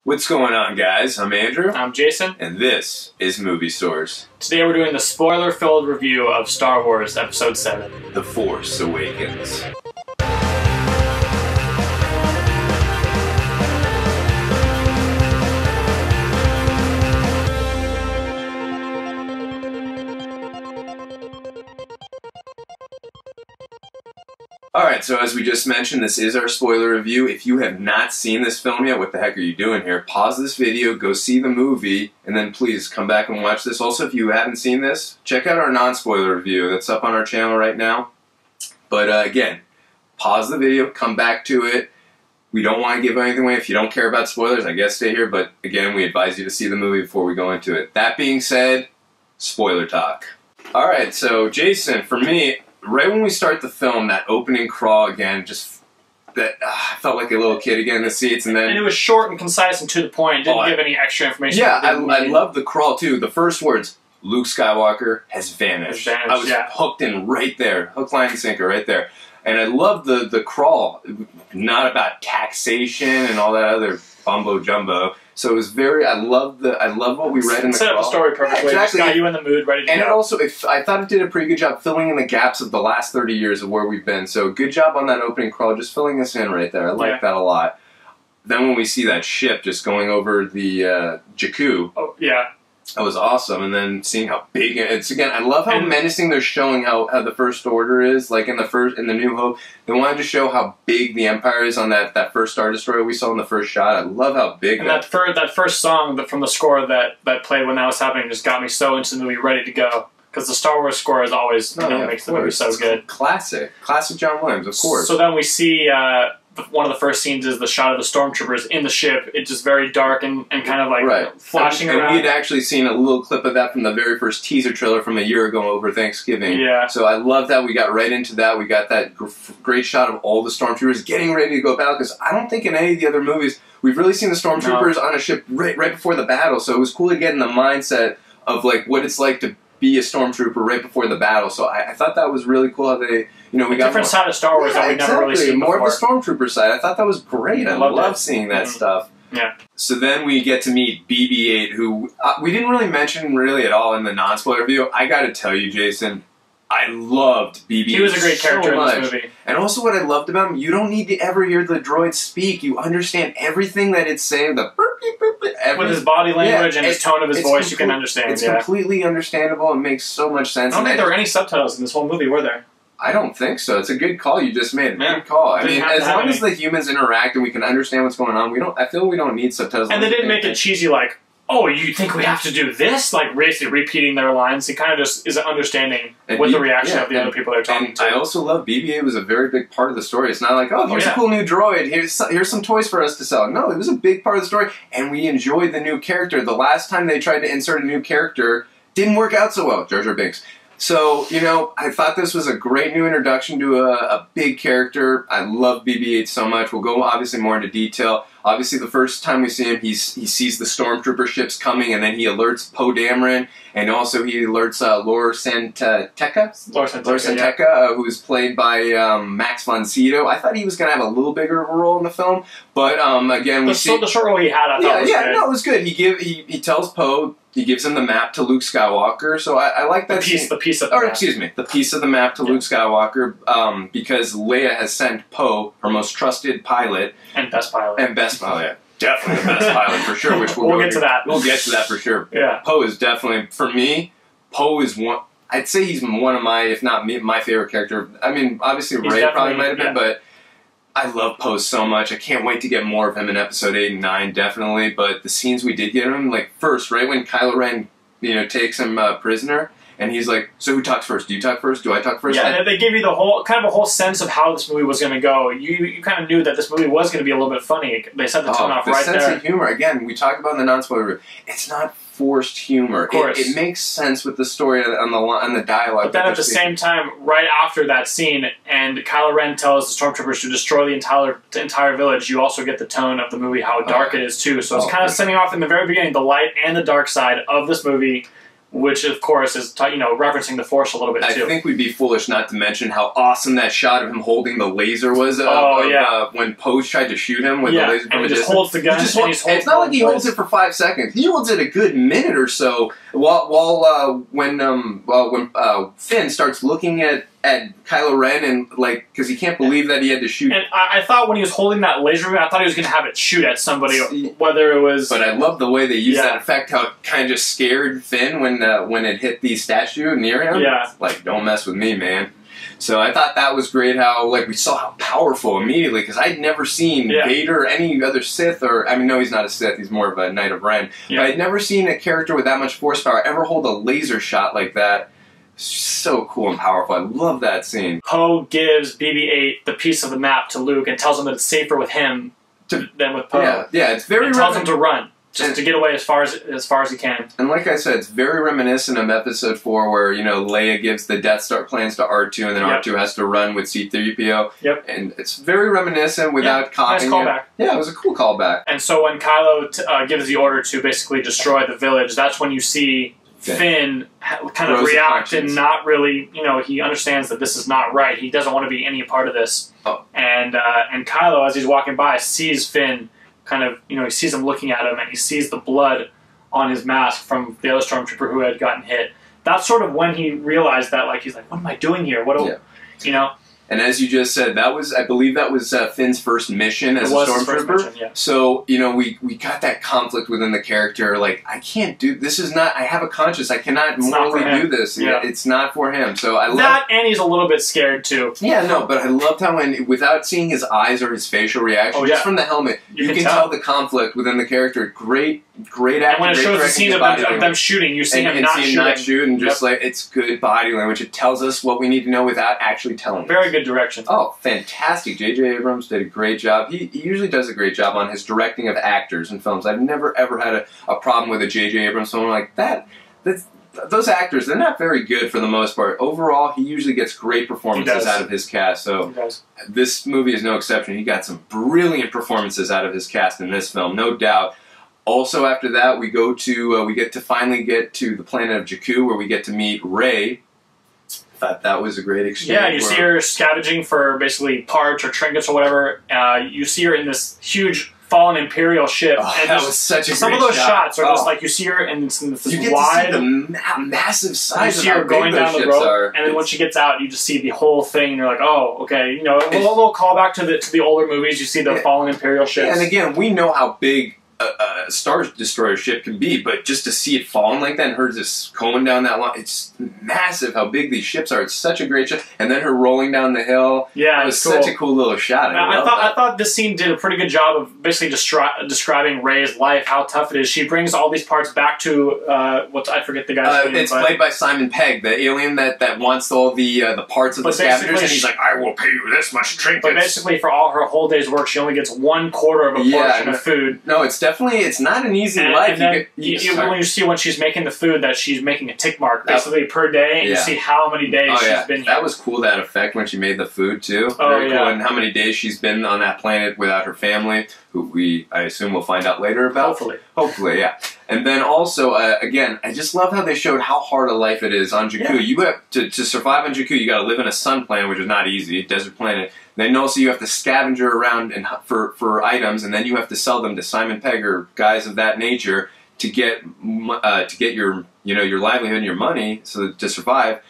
What's going on, guys? I'm Andrew. I'm Jason. And this is Movie Source. Today we're doing the spoiler-filled review of Star Wars Episode 7. The Force Awakens. Alright, so as we just mentioned, this is our spoiler review. If you have not seen this film yet, what the heck are you doing here? Pause this video, go see the movie, and then please come back and watch this. Also, if you haven't seen this, check out our non-spoiler review. That's up on our channel right now. But again, pause the video, come back to it. We don't want to give anything away. If you don't care about spoilers, I guess stay here. But again, we advise you to see the movie before we go into it. That being said, spoiler talk. Alright, so Jason, for me, right when we start the film, that opening crawl again, just that I felt like a little kid again in the seats, and it was short and concise and to the point. Didn't give any extra information. Yeah, I love the crawl too. The first words, "Luke Skywalker has vanished." I was hooked in right there, hook, line, and sinker, right there. And I love the crawl, not about taxation and all that other bumbo jumbo. So it was very. I love what we read in the set crawl. Up the story perfectly. Yeah, exactly. It got you in the mood, ready to go. And it also, I thought it did a pretty good job filling in the gaps of the last 30 years of where we've been. So good job on that opening crawl, just filling us in right there. I like that a lot. Then when we see that ship just going over the Jakku, that was awesome. And then seeing how big it's again. I love how menacing they're showing how the First Order is. Like in the New Hope, they wanted to show how big the Empire is on that first Star Destroyer we saw in the first shot. I love how big that first song from the score that played when that was happening just got me so into the movie, ready to go. Because the Star Wars score is always makes the movie so good. Classic John Williams, of course. So then we see. One of the first scenes is the shot of the stormtroopers in the ship. It's just very dark and kind of like flashing around. And we had actually seen a little clip of that from the very first teaser trailer from a year ago over Thanksgiving. Yeah. So I love that we got right into that. We got that great shot of all the stormtroopers getting ready to go battle, because I don't think in any of the other movies we've really seen the stormtroopers on a ship right before the battle. So it was cool to get in the mindset of like what it's like to be a stormtrooper right before the battle. So I thought that was really cool how they, we got a different side of Star Wars that we never really seen before. More of the stormtrooper side. I thought that was great. I love seeing that stuff. Yeah. So then we get to meet BB-8, who we didn't really mention really at all in the non-spoiler review. I got to tell you, Jason, I loved BB-8. He was a great character in this movie. And also what I loved about him, you don't need to ever hear the droid speak. You understand everything that it's saying. With his body language and his tone of his voice, you can understand. It's completely understandable. It makes so much sense. I don't think there were any subtitles in this whole movie, were there? I don't think so. It's a good call you just made. Good call. I mean, as long as the humans interact and we can understand what's going on, I feel we don't need subtitles. And they didn't make it cheesy like, oh, you think we have to do this? Like, basically repeating their lines. It kind of just is understanding what the reaction of the other people they're talking to. I also love BB-8 was a very big part of the story. It's not like, oh, here's a cool new droid. Here's some toys for us to sell. No, it was a big part of the story, and we enjoyed the new character. The last time they tried to insert a new character, didn't work out so well. Jar Jar Binks. So, I thought this was a great new introduction to a big character. I love BB-8 so much. We'll go obviously more into detail. Obviously, the first time we see him, he sees the stormtrooper ships coming, and then he alerts Poe Dameron, and also he alerts Lor San Tekka, who's played by Max von Sydow. I thought he was going to have a little bigger of a role in the film, but again, the short role he had, I thought was good. No, it was good. He tells Poe. He gives him the map to Luke Skywalker, so I like that. The piece of the map to Luke Skywalker, because Leia has sent Poe, her most trusted pilot and best pilot, definitely the best pilot for sure. Which we'll get to that. We'll get to that for sure. Yeah, Poe is definitely, for me. Poe is one. I'd say he's one of my, if not my favorite character. I mean, obviously Rey probably might have been, but I love Poe so much. I can't wait to get more of him in Episode 8 and 9, definitely. But the scenes we did get him, like first, right when Kylo Ren, takes him prisoner, and he's like, "So who talks first? Do you talk first? Do I talk first?" Yeah, they give you the whole kind of a whole sense of how this movie was going to go. You kind of knew that this movie was going to be a little bit funny. They set the tone off right there. The sense of humor, again, we talked about in the non-spoiler review. It's not forced humor. Of course. It makes sense with the story on the dialogue. But then at the same time, right after that scene, and Kylo Ren tells the stormtroopers to destroy the entire village, you also get the tone of the movie, how dark it is too. So it's kind of sending off in the very beginning the light and the dark side of this movie. which of course is referencing the Force a little bit too. I think we'd be foolish not to mention how awesome that shot of him holding the laser was. When Poe tried to shoot him with the laser from and a he just distance. holds the gun. It's not like he holds it for 5 seconds. He holds it a good minute or so. When Finn starts looking at Kylo Ren and because he can't believe that he had to shoot. And I thought when he was holding that laser, I thought he was going to have it shoot at somebody, whether it was. But I love the way they used that effect. How it kind of just scared Finn when it hit the statue near him. Yeah, it's like, don't mess with me, man. So I thought that was great. How we saw how powerful immediately, because I'd never seen Vader or any other Sith, no, he's not a Sith. He's more of a Knight of Ren. Yeah. But I'd never seen a character with that much force power ever hold a laser shot like that. So cool and powerful. I love that scene. Poe gives BB-8 the piece of the map to Luke and tells him that it's safer with him than with Poe. Yeah, it's very. And tells him to run. Just to get away as far as he can. And like I said, it's very reminiscent of Episode 4 where, Leia gives the Death Star plans to R2 and then R2 has to run with C-3PO. Yep. And it's very reminiscent without copying nice callback. Yeah, it was a cool callback. And so when Kylo gives the order to basically destroy the village, that's when you see Finn kind of react and not really, he understands that this is not right. He doesn't want to be any part of this. Oh. And Kylo, as he's walking by, sees Finn kind of, he sees him looking at him, and he sees the blood on his mask from the other stormtrooper who had gotten hit. That's sort of when he realized that, he's like, what am I doing here? And as you just said, I believe that was Finn's first mission as a stormtrooper. So, we got that conflict within the character. I can't do this. I have a conscience. I cannot morally do this. Yeah. It's not for him. So I love that, and he's a little bit scared too. Yeah, no, but I loved how without seeing his eyes or his facial reaction, just from the helmet, you can tell the conflict within the character. Great acting. And when it shows the scene of them shooting, you see him not shooting. Just it's good body language. It tells us what we need to know without actually telling us. Very good direction. Oh, fantastic. J.J. Abrams did a great job. He usually does a great job on his directing of actors in films. I've never, ever had a problem with a J.J. Abrams film like that. Those actors, they're not very good for the most part. Overall, he usually gets great performances out of his cast. So this movie is no exception. He got some brilliant performances out of his cast in this film, no doubt. Also, after that, we finally get to the planet of Jakku, where we get to meet Rey. Thought that was a great exchange. Yeah, you see her scavenging for basically parts or trinkets or whatever. You see her in this huge fallen Imperial ship. And that was such a great shot. Some of those shots are just you see her and it's this you get wide. To see the massive size. You see her going down the road, and then when she gets out, you just see the whole thing, and you're like, oh, okay. A little callback to the older movies. You see the fallen Imperial ships. Yeah, and again, we know how big a Star Destroyer ship can be, but just to see it falling like that and her just going down that line, it's massive how big these ships are. It's such a great shot. And then her rolling down the hill. Yeah, it was such a cool little shot. I thought this scene did a pretty good job of basically describing Rey's life, how tough it is. She brings all these parts back to I forget the guy's name. It's played by Simon Pegg, the alien that wants all the parts of the scavengers, and he's like, I will pay you this much trinkets. But basically, for all her whole day's work, she only gets 1/4 of a portion of food. No, it's not an easy life. And then when she's making the food, that she's making a tick mark basically per day, and you see how many days she's been here. That was cool, that effect when she made the food too. Very cool. And how many days she's been on that planet without her family, who I assume we'll find out later about. Hopefully, yeah. And then also, again, I just love how they showed how hard a life it is on Jakku. Yeah. You have to survive on Jakku, you got to live in a sun planet, which is not easy, desert planet. Then also you have to scavenger around for items, and then you have to sell them to Simon Pegg or guys of that nature to get your livelihood and your money to survive.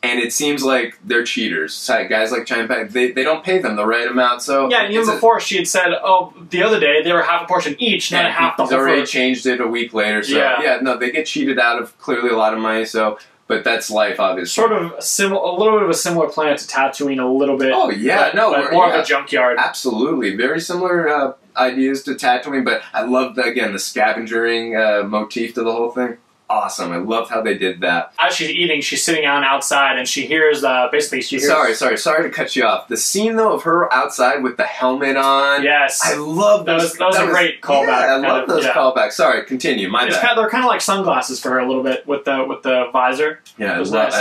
And it seems like they're cheaters. Guys like Simon Pegg, they don't pay them the right amount. So yeah, and even before she had said, oh, the other day they were half a portion each, not half the whole. He's already changed it a week later. So yeah, no, they get cheated out of clearly a lot of money. So. But that's life, obviously. Sort of a little bit of a similar planet to Tatooine, a little bit. Oh yeah, but more of a junkyard. Absolutely, very similar ideas to Tatooine. But I love the scavengering motif to the whole thing. Awesome! I loved how they did that. As she's eating, she's sitting down outside, and she hears Sorry to cut you off. The scene though of her outside with the helmet on. Yes, I love those. That was a great callback. Yeah, I love those callbacks. Sorry, continue. My bad. They're kind of like sunglasses for her a little bit with the visor. Yeah, it was nice.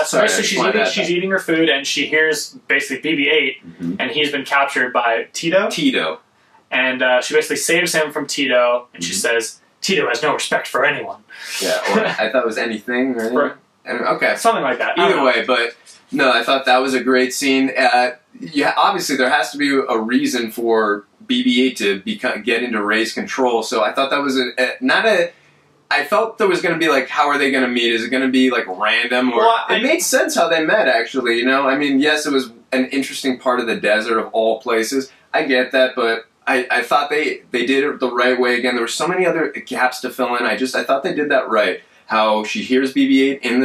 So basically she's eating her food, and she hears basically BB-8, and he's been captured by Tito. Tito, and she basically saves him from Tito, and she says, Tito has no respect for anyone. Yeah, or I thought it was anything. Right? Okay. Something like that. Either way, but no, I thought that was a great scene. Yeah, obviously there has to be a reason for BB-8 to get into Rey's control, so I thought that was I felt there was going to be like, how are they going to meet? Is it going to be like random? Or it made sense how they met, actually. You know, I mean, yes, it was an interesting part of the desert of all places. I get that, but I thought they did it the right way. Again, there were so many other gaps to fill in. I thought they did that right. How she hears BB-8 in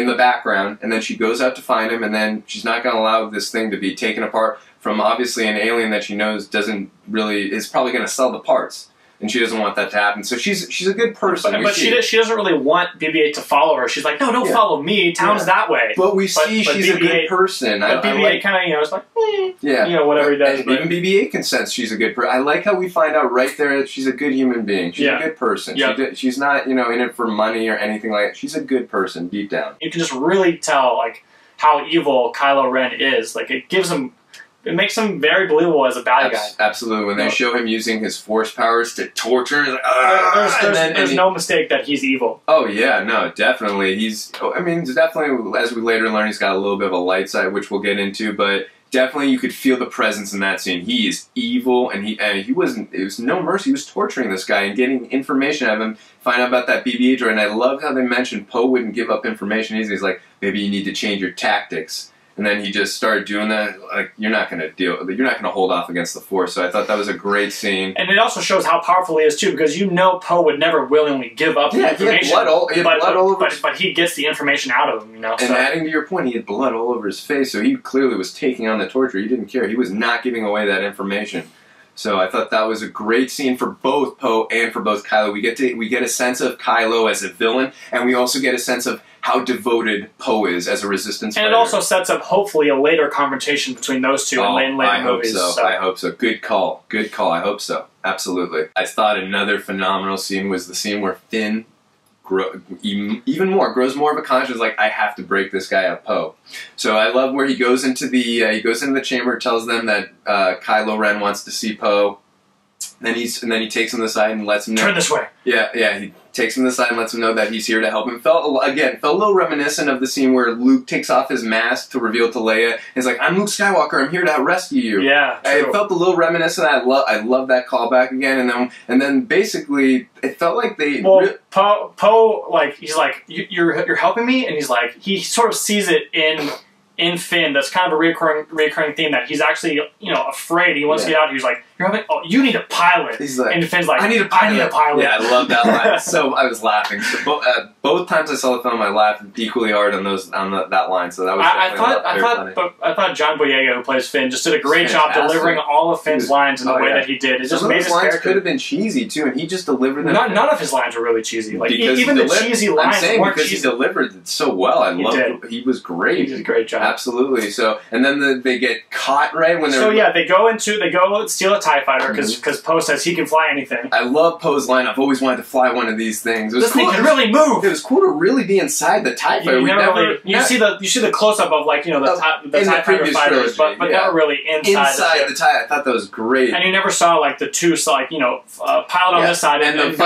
the background, and then she goes out to find him, and then she's not going to allow this thing to be taken apart from obviously an alien that she knows is probably going to sell the parts. And she doesn't want that to happen. So she's a good person. But she doesn't really want BB-8 to follow her. She's like, no, don't follow me. Town's that way. But we see she's a good person. But BB-8 kind of, is like, whatever he does. Even BB-8 can sense she's a good person. I like how we find out right there that she's a good human being. She's a good person. She's not, in it for money or anything like that. She's a good person deep down. You can just really tell, like, how evil Kylo Ren is. Like, it makes him very believable as a bad guy. Absolutely. When they show him using his force powers to torture, like, there's no mistake that he's evil. Oh, yeah, no, definitely. Definitely, as we later learn, he's got a little bit of a light side, which we'll get into, but definitely you could feel the presence in that scene. He is evil, and it was no mercy. He was torturing this guy and getting information out of him, find out about that BB-8 droid, and I love how they mentioned Poe wouldn't give up information. He's like, maybe you need to change your tactics. And then he just started doing that. Like, you're not going to hold off against the Force. So I thought that was a great scene. And it also shows how powerful he is too, because Poe would never willingly give up the information. He had blood all over. But he gets the information out of him, And adding to your point, he had blood all over his face, so he clearly was taking on the torture. He didn't care. He was not giving away that information. So I thought that was a great scene for both Poe and for both Kylo. We get a sense of Kylo as a villain, and we also get a sense of how devoted Poe is as a resistance fighter. And it also sets up, hopefully, a later confrontation between those two in later movies. I hope so. Good call. I hope so. Absolutely. I thought another phenomenal scene was the scene where Finn grows more of a conscience, like, I have to break this guy up, Poe. So I love where he goes into the chamber, tells them that Kylo Ren wants to see Poe. Then he takes him aside and lets him know. Turn this way. Yeah. He takes him aside and lets him know that he's here to help him. Felt a little reminiscent of the scene where Luke takes off his mask to reveal to Leia. He's like, I'm Luke Skywalker. I'm here to rescue you. Yeah, true. It felt a little reminiscent of that. I love that callback again. And then basically it felt like they. Well, Poe, like, he's like, you're helping me, and he's like, he sort of sees it in Finn. That's kind of a recurring theme, that he's actually, afraid. He wants to get out. He's like, you need a pilot. He's like, and Finn's like, I need a pilot. Yeah, I love that line. So I was laughing. So both times I saw the film, I laughed equally hard on that line. So that was I thought John Boyega, who plays Finn, just did a great job delivering all of Finn's lines in the way that he did. It just made his character. Could have been cheesy too, and he just delivered them. None of his lines were really cheesy. Like, even the cheesy lines weren't cheesy. He delivered it so well. I loved it. He was great. He did a great job. Absolutely. So, and then they get caught right when they're. So yeah, they go steal a TIE fighter because Poe says he can fly anything. I love Poe's line. I've always wanted to fly one of these things. This thing can really move. It was cool to really be inside the TIE fighter. You see the close up of, like, the TIE fighter fighters, but never really inside the TIE. I thought that was great. And you never saw, like, the two, pilot on this side and the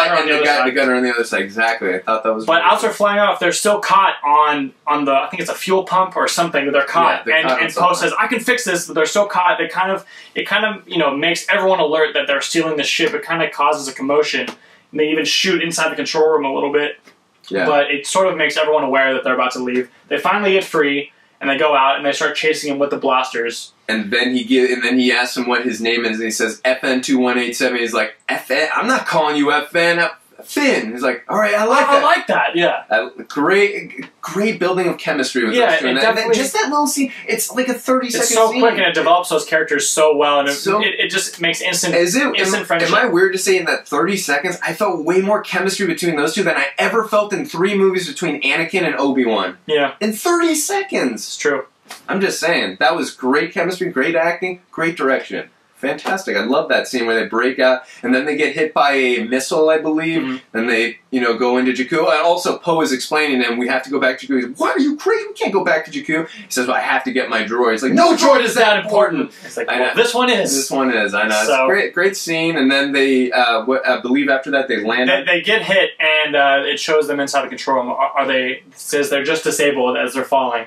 gunner on the other side. Exactly. I thought that was. But as they're flying off, they're still caught on the, I think it's a fuel pump or something, that they're caught. And Poe says, I can fix this, but they're still caught. It kind of makes everyone alert that they're stealing the ship. It kind of causes a commotion. And they even shoot inside the control room a little bit. Yeah. But it sort of makes everyone aware that they're about to leave. They finally get free, and they go out, and they start chasing him with the blasters. And then he asks him what his name is, and he says FN2187. He's like, FN? I'm not calling you FN. Finn. He's like, all right, I like that. Yeah. Great building of chemistry with those two. And just that little scene, it's like a 30-second scene. It's so quick, and it develops those characters so well, and it just makes instant friendship. Am I weird to say in that 30 seconds, I felt way more chemistry between those two than I ever felt in 3 movies between Anakin and Obi-Wan. Yeah. In 30 seconds. It's true. I'm just saying. That was great chemistry, great acting, great direction. fantastic. I love that scene where they break out and then they get hit by a missile, I believe, and they, go into Jakku. And also Poe is explaining to him, we have to go back to Jakku. He's like, what, are you crazy? We can't go back to Jakku. He says, well, I have to get my droid. It's like, no droid is that important. It's like, well, this one is. This one is, I know. So, it's a great scene, and then they, I believe after that they land. They get hit, and it shows them inside the control room. It says they're just disabled as they're falling.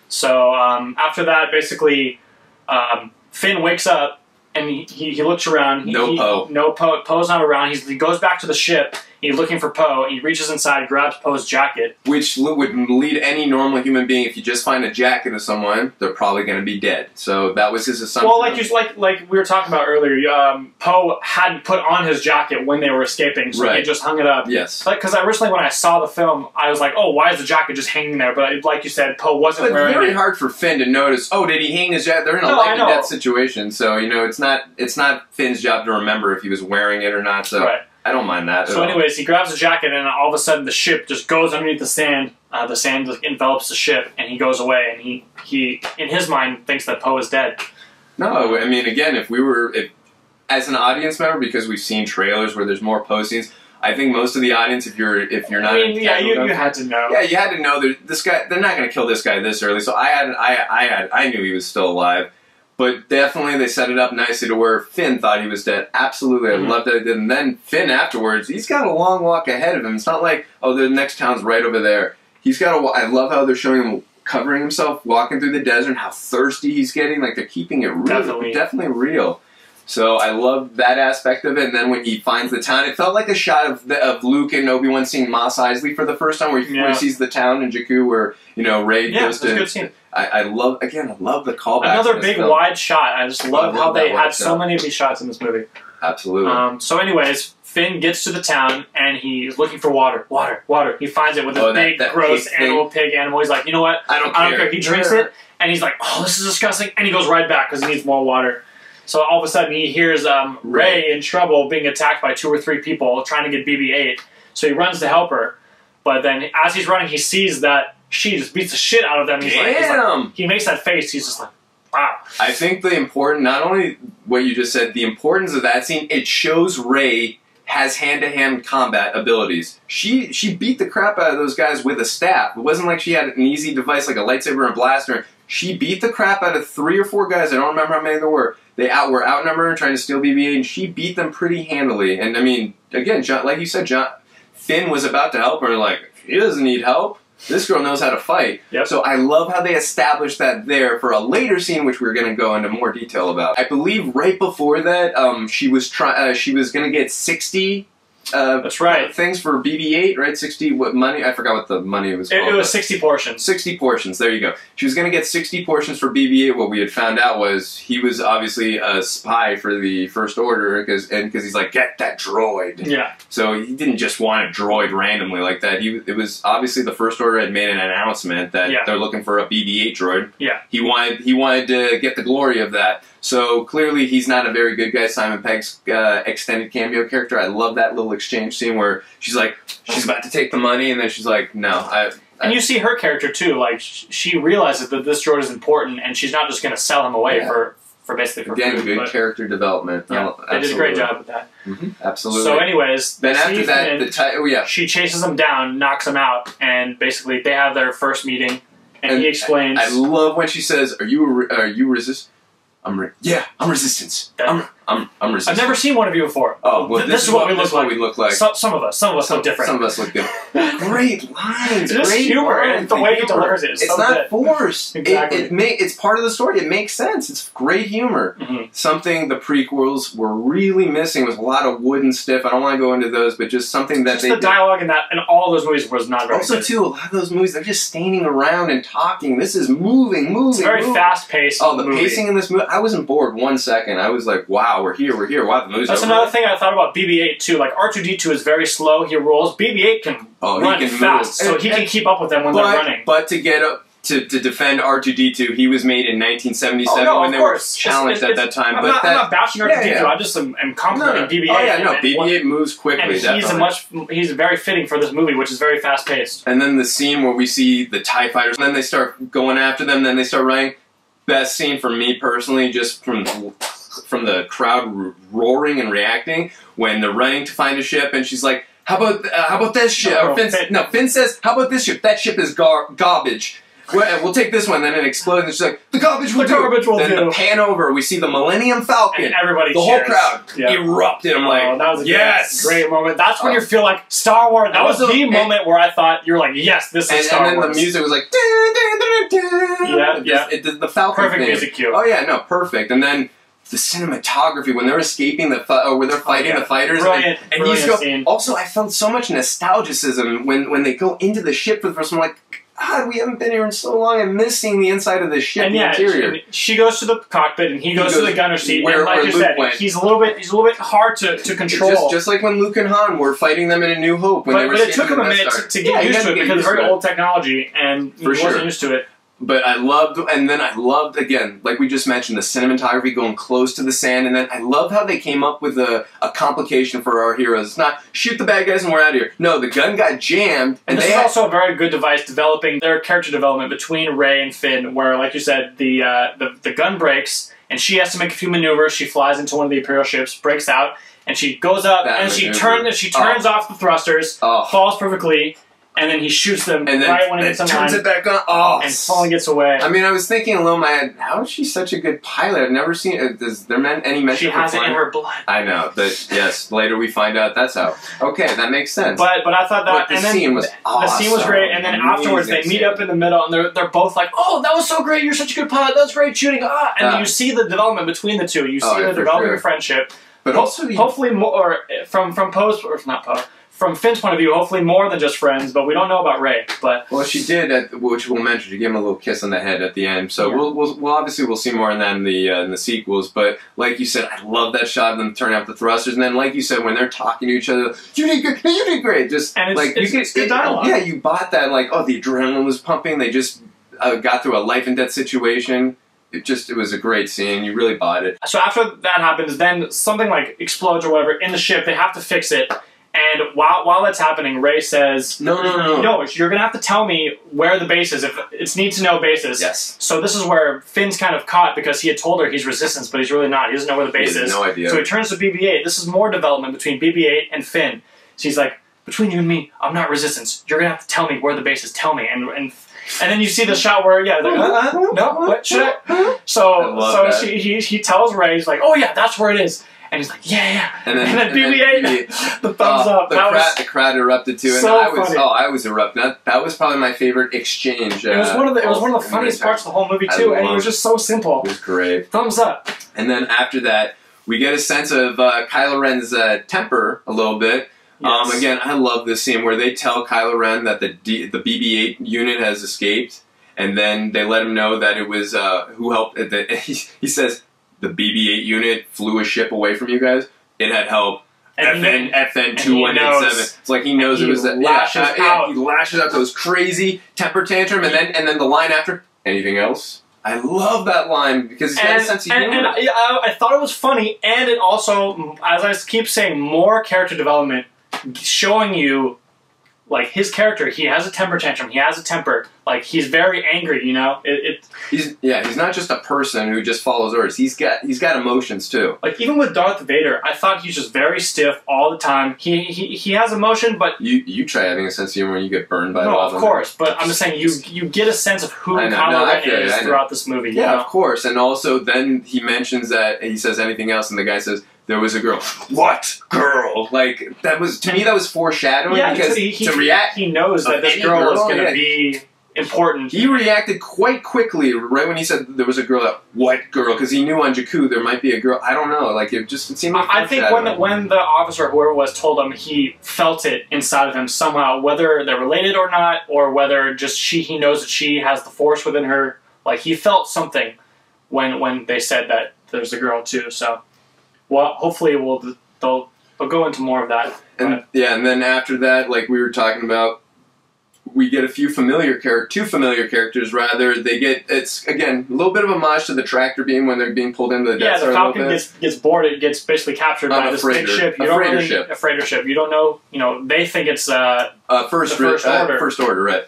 So after that, basically, Finn wakes up, and he looks around. Poe. Poe's not around. He goes back to the ship. He's looking for Poe. He reaches inside, grabs Poe's jacket. Which would lead any normal human being, if you just find a jacket of someone, they're probably going to be dead. So that was his assumption. Well, like we were talking about earlier, Poe hadn't put on his jacket when they were escaping, so he just hung it up. Yes. Because originally when I saw the film, I was like, oh, why is the jacket just hanging there? But like you said, Poe wasn't wearing it. It's very hard for Finn to notice, oh, did he hang his jacket? They're in a life and death situation, so, it's not Finn's job to remember if he was wearing it or not, so... Right. I don't mind that. So anyways, he grabs the jacket, and all of a sudden the ship just goes underneath the sand. The sand envelops the ship, and he goes away. And he in his mind, thinks that Poe is dead. No, I mean, again, if as an audience member, because we've seen trailers where there's more Poe scenes, I think most of the audience, if you're not, you had to know. Yeah, you had to know this guy. They're not going to kill this guy this early. So I knew he was still alive. But definitely they set it up nicely to where Finn thought he was dead. Absolutely, I loved that. And then Finn afterwards, he's got a long walk ahead of him. It's not like, oh, the next town's right over there. He's got I love how they're showing him covering himself, walking through the desert, how thirsty he's getting. Like, they're keeping it real, definitely real. So I love that aspect of it. And then when he finds the town, it felt like a shot of Luke and Obi-Wan seeing Mos Eisley for the first time, where he sees the town in Jakku, where Rey goes to. Yeah, good scene. I love the callback. Another big wide shot. I just love how they had so many of these shots in this movie. Absolutely. So anyways, Finn gets to the town, and he's looking for water. Water. He finds it with this big, gross pig animal. He's like, you know what? I don't care. He drinks it, and he's like, oh, this is disgusting. And he goes right back because he needs more water. So all of a sudden, he hears Rey in trouble, being attacked by 2 or 3 people trying to get BB-8. So he runs to help her. But then as he's running, he sees that she just beats the shit out of them. He's like, he makes that face. He's just like, wow. I think not only what you just said, the importance of that scene, it shows Rey has hand-to-hand combat abilities. She beat the crap out of those guys with a staff. It wasn't like she had an easy device like a lightsaber and a blaster. She beat the crap out of 3 or 4 guys. I don't remember how many there were. They were outnumbered trying to steal BB-8, and she beat them pretty handily. And I mean, again, like you said, Finn was about to help her, like, she doesn't need help. This girl knows how to fight. Yep. So I love how they established that there for a later scene, which we're going to go into more detail about. I believe right before that, she was going to get 60. That's right. Things for BB-8, right? 60 what money? I forgot what the money was called. It was 60 portions. 60 portions. There you go. She was going to get 60 portions for BB-8. What we had found out was he was obviously a spy for the First Order because he's like, get that droid. Yeah. So he didn't just want a droid randomly like that. It was obviously the First Order had made an announcement that they're looking for a BB-8 droid. Yeah. He wanted to get the glory of that. So clearly he's not a very good guy. Simon Pegg's extended cameo character. I love that little exchange scene where she's about to take the money, and then she's like, no. And you see her character too. Like, she realizes that this droid is important, and she's not just going to sell him away for basically for Again, food. Good character development. Yeah, they did a great job with that. Absolutely. So anyways, then after that, she chases him down, knocks him out, and basically they have their first meeting, and he explains. I love when she says, "Are you resist?" I'm resistance. I'm resistance. I've never seen one of you before. Oh, well, this is what we look like. Some of us look different. Some of us look good. Great lines. Just great humor, lines. and the way he delivers it is it's so not forced. Exactly. It's part of the story. It makes sense. It's great humor. Something the prequels were really missing was a lot of wood and stiff. I don't want to go into those, but just something that the dialogue in all those movies was not very good. Too, a lot of those movies, they're just standing around and talking. This is moving. It's very fast-paced. Oh, the pacing in this movie, I wasn't bored 1 second. I was like, wow, we're here. Wow, the movie's That's over. another thing I thought about BB-8 too. Like, R2-D2 is very slow. He rolls. BB-8 can run fast, so he can keep up with them when they're running. But to get up to defend R2-D2, he was made in 1977 when they were challenged at that time. I'm not bashing R2-D2. I just am complimenting BB-8. Oh yeah, no, BB-8 moves quickly. And he's very fitting for this movie, which is very fast paced. And then the scene where we see the TIE fighters, and then they start going after them. Then they start running. Best scene for me personally, just from the crowd roaring and reacting when they're running to find a ship, and she's like, how about this ship? No, Finn says, how about this ship? That ship is garbage. We'll take this one. Then it explodes, and she's like, the garbage will do. Then the pan over, we see the Millennium Falcon. And everybody the cheers. whole crowd erupted. I'm like, that was a yes! great moment. That's when you feel like Star Wars. That was the moment where I thought, you're like, yes, this is Star Wars. And then the music was like, the Falcon Perfect thing. music cue. Oh yeah, no, perfect. And then the cinematography when they're escaping where they're fighting the fighters, brilliant scene. Also, I felt so much nostalgicism when they go into the ship for the first time. I'm like, God, we haven't been here in so long. I'm missing the inside of the ship, and the interior. She goes to the cockpit, and he goes to the gunner seat. And like you said, he's a little bit hard to control. Just like when Luke and Han were fighting them in A New Hope. But it took him a minute to get used to it because it's very old technology, and he wasn't used to it. But I loved, again, like we just mentioned, the cinematography going close to the sand, and then I love how they came up with a complication for our heroes. It's not, shoot the bad guys and we're out of here. No, the gun got jammed. And this is also a very good device developing their character development between Rey and Finn, where, like you said, the gun breaks, and she has to make a few maneuvers. She flies into one of the Imperial ships, breaks out, and she goes up, and she turns off the thrusters, falls perfectly, and then he shoots them right when it hits turns it back on. And finally gets away. I mean, I was thinking alone in my head, how is she such a good pilot? I've never seen it. Is there any mention? She has it in her blood. I know. Yes, later we find out that's how. Okay, that makes sense. But I thought that the scene was awesome. The scene was great, and then afterwards they meet up in the middle, and they're both like, "Oh, that was so great! You're such a good pilot. That's great shooting!" And then you see the development between the two. You see the developing of friendship. But also, hopefully more from Finn's point of view, hopefully more than just friends, but we don't know about Rey. But well, she did, which we'll mention. She gave him a little kiss on the head at the end. So we'll obviously see more on that in the sequels. But like you said, I love that shot of them turning off the thrusters, and then like you said, when they're talking to each other, you did great, you did great. Just and it's good dialogue. Yeah, you bought that. Like, oh, the adrenaline was pumping. They just got through a life and death situation. It was a great scene. You really bought it. So after that happens, then something like explodes or whatever in the ship. They have to fix it. And while that's happening, Rey says, No, you're going to have to tell me where the base is. If it's need-to-know basis. Yes. So this is where Finn's kind of caught because he had told her he's Resistance, but he's really not. He doesn't know where the base is. He has no idea. So he turns to BB-8. This is more development between BB-8 and Finn. So he's like, between you and me, I'm not Resistance. You're going to have to tell me where the base is. Tell me. And then you see the shot where, like, no, what, should I? So he tells Rey, he's like, oh yeah, that's where it is. And he's like, yeah. And then BB-8, the thumbs up. The crowd erupted too, and funny. I was erupting. That was probably my favorite exchange. It was one of the funniest parts of the whole movie too, and it was just so simple. It was great. Thumbs up. And then after that, we get a sense of Kylo Ren's temper a little bit. Yes. Again, I love this scene where they tell Kylo Ren that the BB-8 unit has escaped, and then they let him know that it was who helped. He says, the BB-8 unit flew a ship away from you guys. It had help. FN 2187. It's like he knows it was that. He lashes out those crazy temper tantrum, and then the line after. Anything else? I love that line because he's got a sense of humor. And I thought it was funny, and it also, as I keep saying, more character development, showing you. Like, his character, he has a temper tantrum, he has a temper. Like, he's very angry, you know? He's not just a person who just follows orders. He's got emotions, too. Like, even with Darth Vader, I thought he's just very stiff all the time. He has emotion, but... You try having a sense of humor when you get burned by No, of course, but I'm just saying, you get a sense of who Kylo Ren is throughout this movie. Yeah, you know? Of course. And also, then he mentions that, he says anything else, and the guy says... There was a girl. What girl? Like, that was, to me, that was foreshadowing. Yeah, because he knows that this girl is going to be important. He reacted quite quickly right when he said there was a girl. What girl? Because he knew on Jakku there might be a girl. I don't know. Like, it seemed like I think when the officer, whoever it was, told him, he felt it inside of him somehow, whether they're related or not, or whether just he knows that she has the Force within her. Like, he felt something when they said that there's a girl, too, so... Well, hopefully they'll go into more of that. And then after that, like we were talking about, we get two familiar characters rather. They get, it's again a little bit of a homage to the tractor beam when they're being pulled into the Death Star. The Falcon gets boarded, gets basically captured by this big ship. A freighter ship. You don't know. You know, they think it's First Order, right?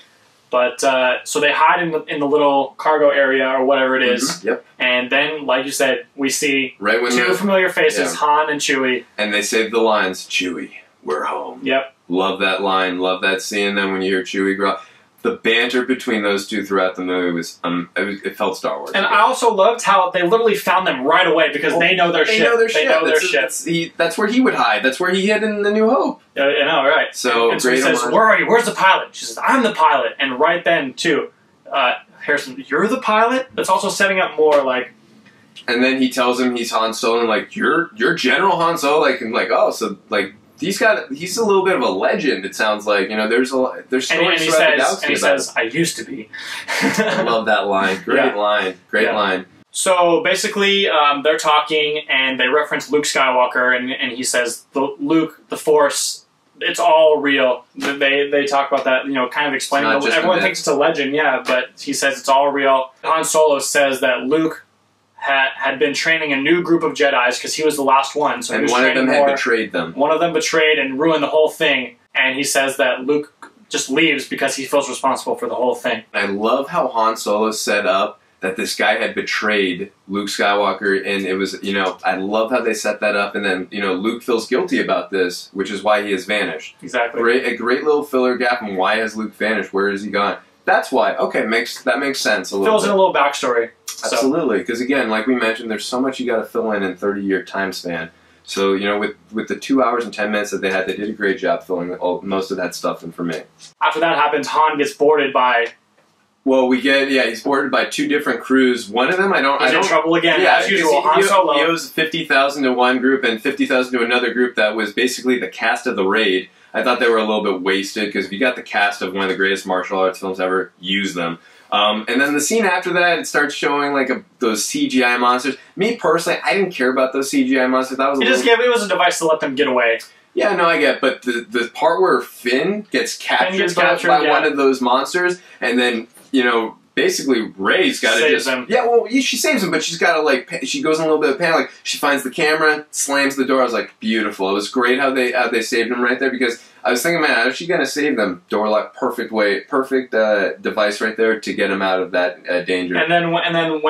But so they hide in the little cargo area or whatever it is. Mm-hmm. Yep. And then, like you said, we see when two familiar faces, Han and Chewie. And they say the lines, "Chewie, we're home." Yep. Love that line. Love that scene. Then when you hear Chewie growl, the banter between those two throughout the movie was it felt Star Wars. And I also loved how they literally found them right away because they know their ship. They know their ship. That's where he would hide. That's where he hid in The New Hope. I know, right? So, and so he says, "Where are you? Where's the pilot?" She says, "I'm the pilot." And right then, too, Harrison, "You're the pilot?" That's also setting up more like. And then he tells him he's Han Solo, and like, "You're General Han Solo," like, and like, oh, so like. He's a little bit of a legend. It sounds like there's stories and he says, "I used to be." I love that line. Great line. So basically, they're talking and they reference Luke Skywalker, and he says, "Luke, the Force, it's all real." They talk about that, kind of explaining. Everyone thinks it's a legend, yeah, but he says it's all real. Han Solo says that Luke had been training a new group of Jedis because he was the last one. So and one of them had betrayed them. One of them betrayed and ruined the whole thing. And he says that Luke just leaves because he feels responsible for the whole thing. I love how Han Solo set up that this guy had betrayed Luke Skywalker, and it was, I love how they set that up. And then, Luke feels guilty about this, which is why he has vanished. Exactly. A great little filler gap. And why has Luke vanished? Where has he gone? That's why. Okay, that makes sense a little bit. Fills in a little backstory. Absolutely, because again, like we mentioned, there's so much you got to fill in 30-year time span. So with the 2 hours and 10 minutes that they had, they did a great job filling most of that stuff in for me. After that happens, Han gets boarded by. Well, he's boarded by two different crews. One of them, He's in trouble again, yeah, as usual. Han Solo. He owes 50,000 to one group and 50,000 to another group that was basically the cast of the raid. I thought they were a little bit wasted because if you got the cast of one of the greatest martial arts films ever, use them. And then the scene after that, it starts showing like those CGI monsters. Me personally, I didn't care about those CGI monsters. That was it was a device to let them get away. Yeah, no, I get, but the part where Finn gets captured by one of those monsters, and then basically Rey's got to just him. Yeah, well, she saves him, but she's got to she goes in a little bit of panic. Like she finds the camera, slams the door. I was like, beautiful. It was great how they saved him right there because I was thinking, man, how is she gonna save them? Door lock, perfect device right there to get him out of that danger. And then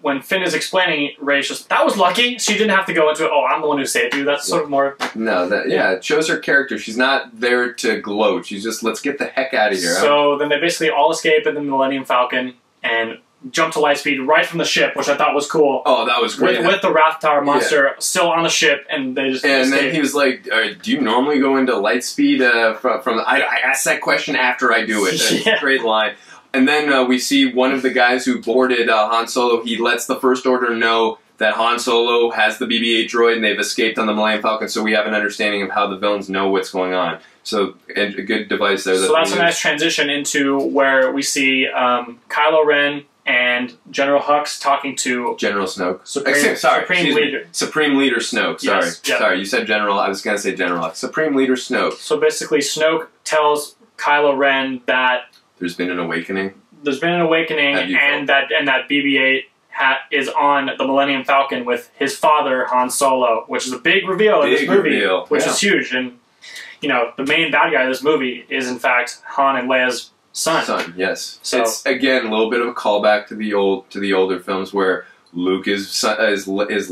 when Finn is explaining, Rey's just that was lucky. She didn't have to go into it. Oh, I'm the one who saved you. That's sort of more. No, it shows her character. She's not there to gloat. She's just let's get the heck out of here. So then they basically all escape in the Millennium Falcon and jump to light speed right from the ship, which I thought was cool. Oh, that was great. With the Wrath Tower monster still on the ship, and they just and escape. Then he was like, "Do you normally go into light speed from?" I asked that question after I do it. Yeah. Great line. And then we see one of the guys who boarded Han Solo. He lets the First Order know that Han Solo has the BB-8 droid and they've escaped on the Millennium Falcon. So we have an understanding of how the villains know what's going on. So a good device there. So that's a nice transition into where we see Kylo Ren and General Hux talking to General Snoke. Supreme Leader Snoke. Sorry, yes, yep. Sorry. You said General. I was going to say General Hux. Supreme Leader Snoke. So basically, Snoke tells Kylo Ren that there's been an awakening. And that BB-8 is on the Millennium Falcon with his father Han Solo, which is a big reveal in this movie, which is huge. And the main bad guy of this movie is in fact Han and Leia's son. Yes. So it's again a little bit of a callback to the older films where Luke is Vader. It's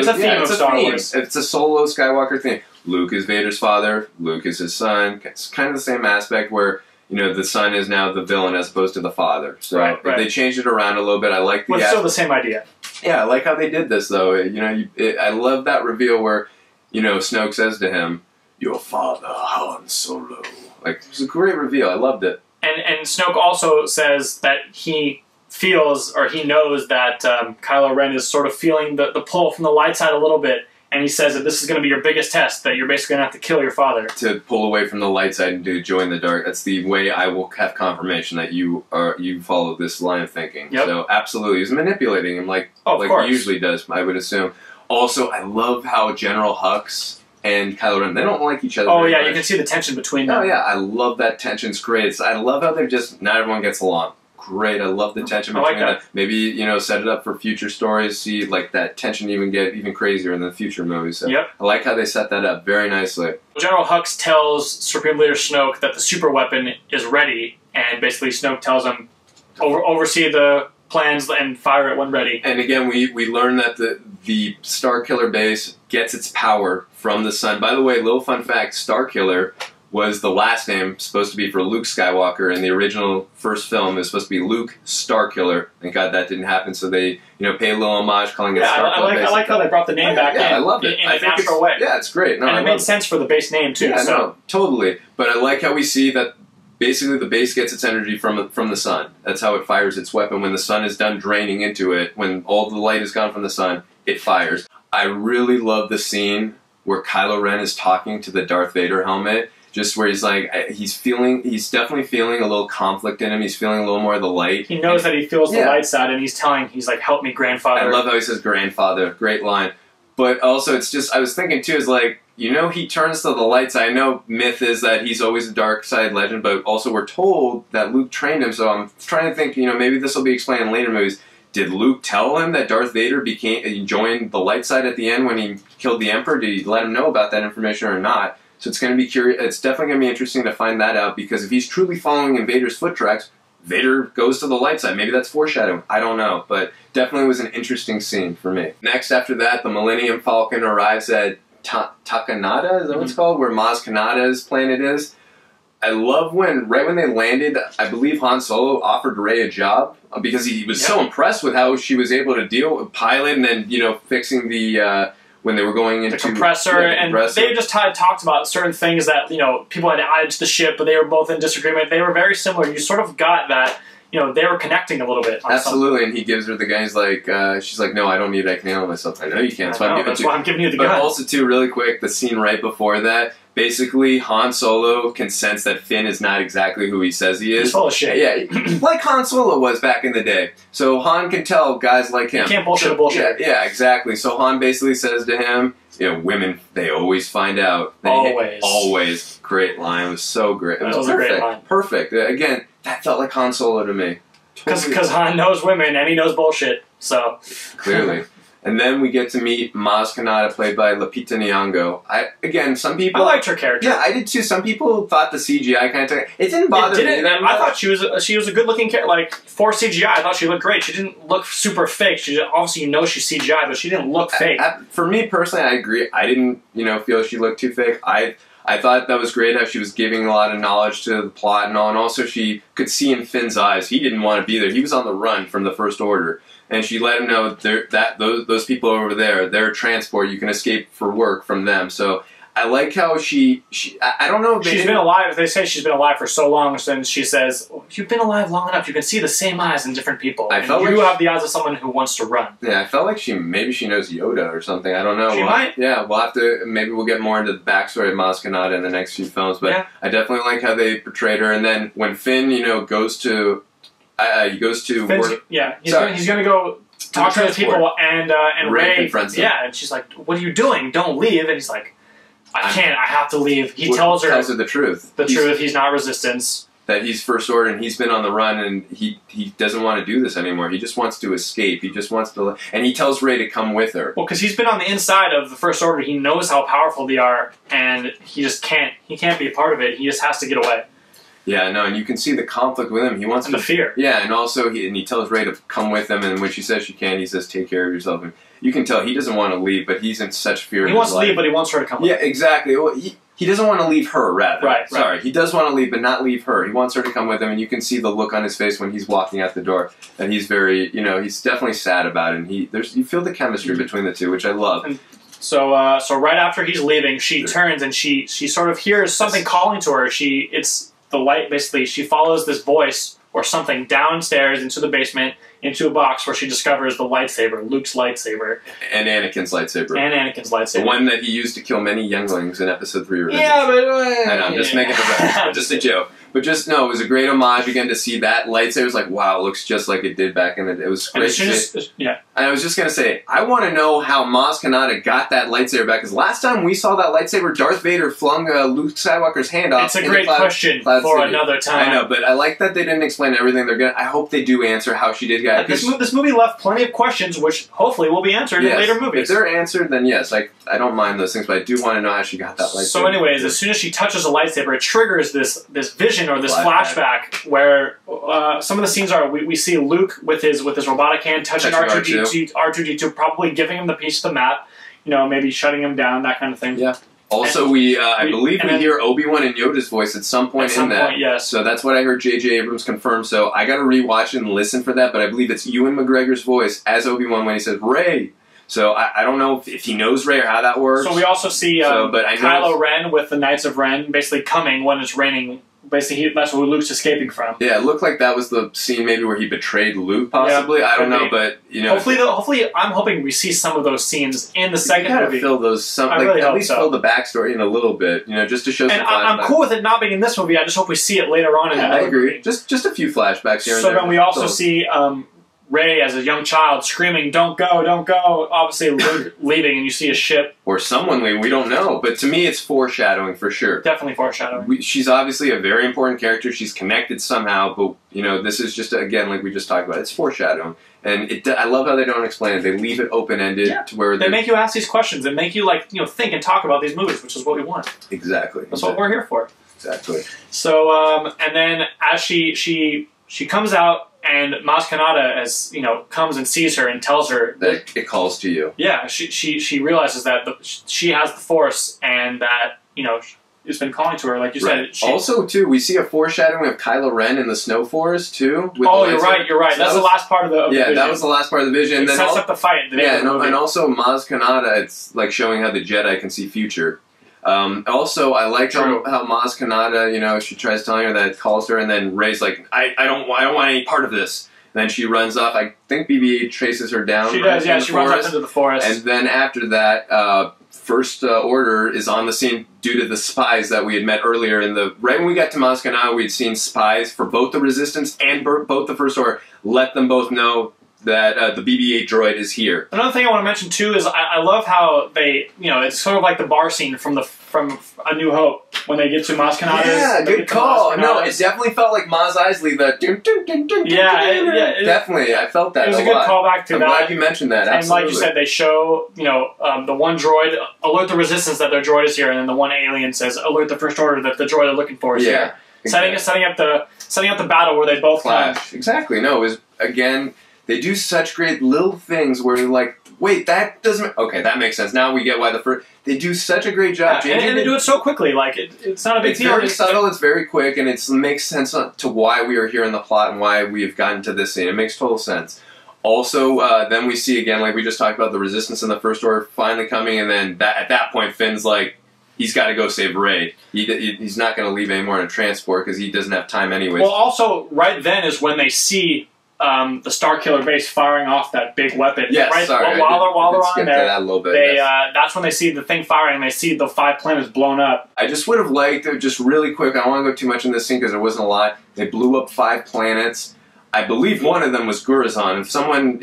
a theme of Star Wars. It's a solo Skywalker thing. Luke is Vader's father. Luke is his son. It's kind of the same aspect where the son is now the villain as opposed to the father. So right. They changed it around a little bit. I like the. But still the same idea. Yeah, I like how they did this though. I love that reveal where Snoke says to him, "Your father, Han Solo." Like, it was a great reveal. I loved it. And Snoke also says that he feels, or he knows that Kylo Ren is sort of feeling the pull from the light side a little bit, and he says that this is going to be your biggest test, that you're basically going to have to kill your father. To pull away from the light side and to join the dark. That's the way I will have confirmation that you follow this line of thinking. Yep. So, absolutely. He's manipulating him like he usually does, I would assume. Also, I love how General Hux and Kylo Ren, they don't like each other. Oh yeah, you can see the tension between them. Oh yeah, I love that tension's great. I love how they're just, not everyone gets along. great. I love the tension I like between that. them. Maybe, you know, set it up for future stories, see like that tension even get even crazier in the future movies. So Yep. I like how they set that up very nicely. General Hux tells Supreme Leader Snoke that the super weapon is ready, and basically Snoke tells him, oversee the plans and fire it when ready. And again, we learn that the Starkiller base gets its power from the sun. By the way, little fun fact, Starkiller was the last name supposed to be for Luke Skywalker in the original first film. It was supposed to be Luke Starkiller. Thank God that didn't happen, so they, you know, pay a little homage calling it Starkiller. I like how they brought the name back in. I love it. In a natural way. Yeah, it's great. No, and I it made sense for the base name, too. Yeah, so. no, totally. But I like how we see that basically the base gets its energy from the sun. That's how it fires its weapon. When the sun is done draining into it, when all the light is gone from the sun, it fires. I really love the scene where Kylo Ren is talking to the Darth Vader helmet, just where he's like, he's definitely feeling a little conflict in him. He's feeling a little more of the light. He knows that he feels the light side, and he's like, help me, grandfather. I love how he says grandfather. Great line. But also, it's just, I was thinking too, is like, you know, he turns to the light side. I know myth is that he's always a dark side legend, but also we're told that Luke trained him, so I'm trying to think, you know, maybe this will be explained in later movies. Did Luke tell him that Darth Vader joined the light side at the end when he killed the Emperor? Did he let him know about that information or not? So it's going to be curious. It's definitely going to be interesting to find that out, because if he's truly following in Vader's foot tracks, Vader goes to the light side. Maybe that's foreshadowing. I don't know, but definitely was an interesting scene for me. Next, after that, the Millennium Falcon arrives at Takanada, is that what it's called? Where Maz Kanata's planet is. I love right when they landed, I believe Han Solo offered Rey a job because he was so impressed with how she was able to deal with pilot and then, you know, fixing the when they were going into the compressor, and they just had talked about certain things that, you know, people had added to the ship, but they were both in disagreement. They were very similar. You sort of got that, you know, they were connecting a little bit. On Absolutely, something. And he gives her the gun. He's like, she's like, no, I don't need it. I can handle myself. I know you can. So that's why I'm giving you the gun. But also, too, really quick, the scene right before that. Basically, Han Solo can sense that Finn is not exactly who he says he is. He's full of shit. Yeah, like Han Solo was back in the day. So Han can tell guys like him. You can't bullshit a bullshit. Yeah, exactly. So Han basically says to him, you know, women, they always find out. Always. Great line. It was so great. It was a great line. Perfect. Again, that felt like Han Solo to me. Because Han knows women and he knows bullshit. So clearly. And then we get to meet Maz Kanata, played by Lupita Nyong'o. Some people... I liked her character. Yeah, I did too. Some people thought the CGI kind of... It didn't bother me. I thought she was a good-looking character. Like, for CGI, I thought she looked great. She didn't look super fake. Obviously, you know she's CGI, but she didn't look fake. For me, personally, I agree. I didn't, feel she looked too fake. I thought that was great how she was giving a lot of knowledge to the plot and all. And also, she could see in Finn's eyes. He didn't want to be there. He was on the run from the First Order. And she let him know that those people over there, they're transport. You can escape for work from them. So I like how I don't know. She's been alive. They say she's been alive for so long. Since she says, you've been alive long enough. You can see the same eyes in different people. You have the eyes of someone who wants to run. Yeah, I felt like maybe she knows Yoda or something. I don't know. She might. Yeah, we'll have to. Maybe we'll get more into the backstory of Maz Kanata in the next few films. But yeah. I definitely like how they portrayed her. And then when Finn, goes to work. Yeah, he's going to go talk to those people, and Rey confronts him. Yeah, and she's like, "What are you doing? Don't leave!" And he's like, "I can't. I have to leave." He tells her the truth. He's not Resistance. That he's First Order and he's been on the run and he doesn't want to do this anymore. He just wants to escape. He just wants to, and he tells Rey to come with her. Well, because he's been on the inside of the First Order, he knows how powerful they are, and he just can't. He can't be a part of it. He just has to get away. Yeah, no, and you can see the conflict with him. He wants the fear. Yeah, and also he tells Rey to come with him, and when she says she can, he says, "Take care of yourself." And you can tell he doesn't want to leave, but he's in such fear. He wants to leave, but he wants her to come with him. Yeah, exactly. Well, he doesn't want to leave her, rather. Right. Sorry, he does want to leave, but not leave her. He wants her to come with him, and you can see the look on his face when he's walking out the door, that he's very, he's definitely sad about it. And you feel the chemistry between the two, which I love. And so right after he's leaving, she turns and she sort of hears something calling to her. It's the light, basically. She follows this voice or something downstairs into the basement, into a box where she discovers the lightsaber, Luke's lightsaber. And Anakin's lightsaber. And Anakin's lightsaber. The one that he used to kill many younglings in Episode 3 Revenge. Yeah, but... I know, I'm just making it just a joke. But just, no, it was a great homage again to see that lightsaber. It was like, wow, it looks just like it did back in the day. It was great to see. Yeah. And I was just going to say, I want to know how Maz Kanata got that lightsaber back, because last time we saw that lightsaber, Darth Vader flung Luke Skywalker's hand off. It's a great question for another time. I know, but I like that they didn't explain everything. I hope they do answer how she did get it. This movie left plenty of questions, which hopefully will be answered in later movies. If they're answered, then yes, I don't mind those things, but I do want to know how she got that lightsaber. So anyways, as soon as she touches a lightsaber, it triggers this vision or this flashback where some of the scenes are we see Luke with his robotic hand touching R2-D2, probably giving him the piece of the map, maybe shutting him down, that kind of thing. Yeah. Also, I believe we hear Obi-Wan and Yoda's voice at some point in that. Yes. So that's what I heard J.J. Abrams confirm. So I got to rewatch it and listen for that, but I believe it's Ewan McGregor's voice as Obi-Wan when he says, Rey. So I don't know if he knows Rey or how that works. So we also see Kylo Ren with the Knights of Ren basically coming when it's raining. Basically, that's where Luke's escaping from. Yeah, it looked like that was the scene maybe where he betrayed Luke, possibly. Yeah, I don't know, but Hopefully, I'm hoping we see some of those scenes in the second movie. Fill those, at least fill the backstory in a little bit, just to show. And I'm cool with it not being in this movie. I just hope we see it later on in the movie. I agree. Just a few flashbacks here and there. So then we also see Rey as a young child screaming, "Don't go, don't go!" Obviously, Luke leaving, and you see a ship or someone leaving. We don't know, but to me, it's foreshadowing for sure. Definitely foreshadowing. She's obviously a very important character. She's connected somehow, but this is just again like we just talked about. It's foreshadowing, and I love how they don't explain it. They leave it open ended to where they make you ask these questions and make you think and talk about these movies, which is what we want. Exactly. That's what we're here for. Exactly. So, and then as she comes out. And Maz Kanata, comes and sees her and tells her that it calls to you. Yeah, she realizes that she has the Force and that it's been calling to her, like you said. Also, too, we see a foreshadowing of Kylo Ren in the Snow Forest too. You're right. So that's the last part of the vision. That was the laz part of the vision. It sets up the fight. And also Maz Kanata, it's like showing how the Jedi can see future. Also, I like how Maz Kanata, she tries telling her that it calls her, and then Rey's like, I don't want any part of this. And then she runs off. I think BB-8 chases her down. She does, yeah. She runs up into the forest. And then after that, First Order is on the scene due to the spies that we had met earlier. Right when we got to Maz Kanata, we had seen spies for both the Resistance and both the First Order. Let them both know that the BB-8 droid is here. Another thing I want to mention too is I love how they, it's sort of like the bar scene from A New Hope when they get to Maz Kanata. Yeah, good call. No, it definitely felt like Maz Eisley. Definitely, I felt that. It was a good callback to that. I'm glad you mentioned that. Absolutely. And like you said, they show the one droid alert the Resistance that their droid is here, and then the one alien says alert the First Order that the droid they're looking for is here. Exactly. Setting up the battle where they both clash. Exactly. No, it was again. They do such great little things where you're like, wait, that doesn't... Okay, that makes sense. Now we get why the first... They do such a great job. Yeah, and they do it so quickly. Like, it's not a big deal. It's very subtle, it's very quick, and it makes sense to why we are here in the plot and why we have gotten to this scene. It makes total sense. Also, then we see again, like we just talked about, the Resistance and the First Order finally coming, and then at that point, Finn's like, he's got to go save Rey. He's not going to leave anymore in a transport because he doesn't have time anyways. Well, also, right then is when they see... the Starkiller base firing off that big weapon. Yes, right? Sorry. While they're on there, that a little bit, that's when they see the thing firing and they see the 5 planets blown up. I just would have liked, just really quick, I don't want to go too much in this scene because there wasn't a lot. They blew up 5 planets. I believe one of them was Gurazon. If someone,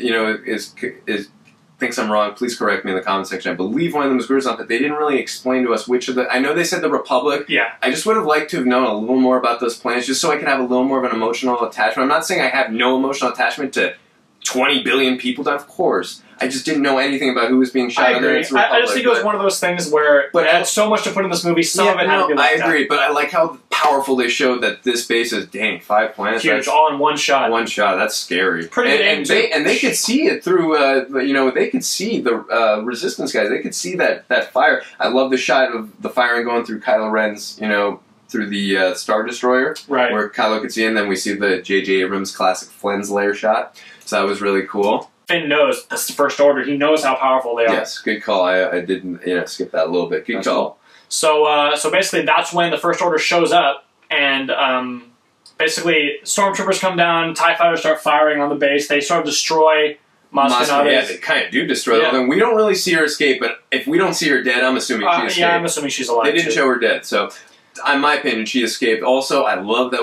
thinks I'm wrong, please correct me in the comment section. I believe one of them was Gurazon, but they didn't really explain to us which of the... I know they said the Republic. Yeah. I just would have liked to have known a little more about those planets, just so I could have a little more of an emotional attachment. I'm not saying I have no emotional attachment to 20 billion people, of course. I just didn't know anything about who was being shot. I agree. I just think it was one of those things where it had so much to put in this movie, some of it had to be left out. I agree, but I like how powerful they showed that this base is, 5 planets. Huge, all in one shot. One shot, that's scary. Pretty good and they could see it through, they could see the Resistance guys. They could see that fire. I love the shot of the firing going through Kylo Ren's, through the Star Destroyer. Right. Where Kylo could see, and then we see the J.J. Abrams classic Flynn's lair shot. So that was really cool. Finn knows this is the First Order. He knows how powerful they are. Yes, good call. I didn't skip that a little bit. Good call. Cool. So basically, that's when the First Order shows up, and basically, stormtroopers come down, TIE fighters start firing on the base. They sort of destroy Maz Kanata's. Yeah, they kind of do destroy them. We don't really see her escape, but if we don't see her dead, I'm assuming she escaped. Yeah, I'm assuming she's alive. They didn't show her dead, so in my opinion, she escaped. Also, I love that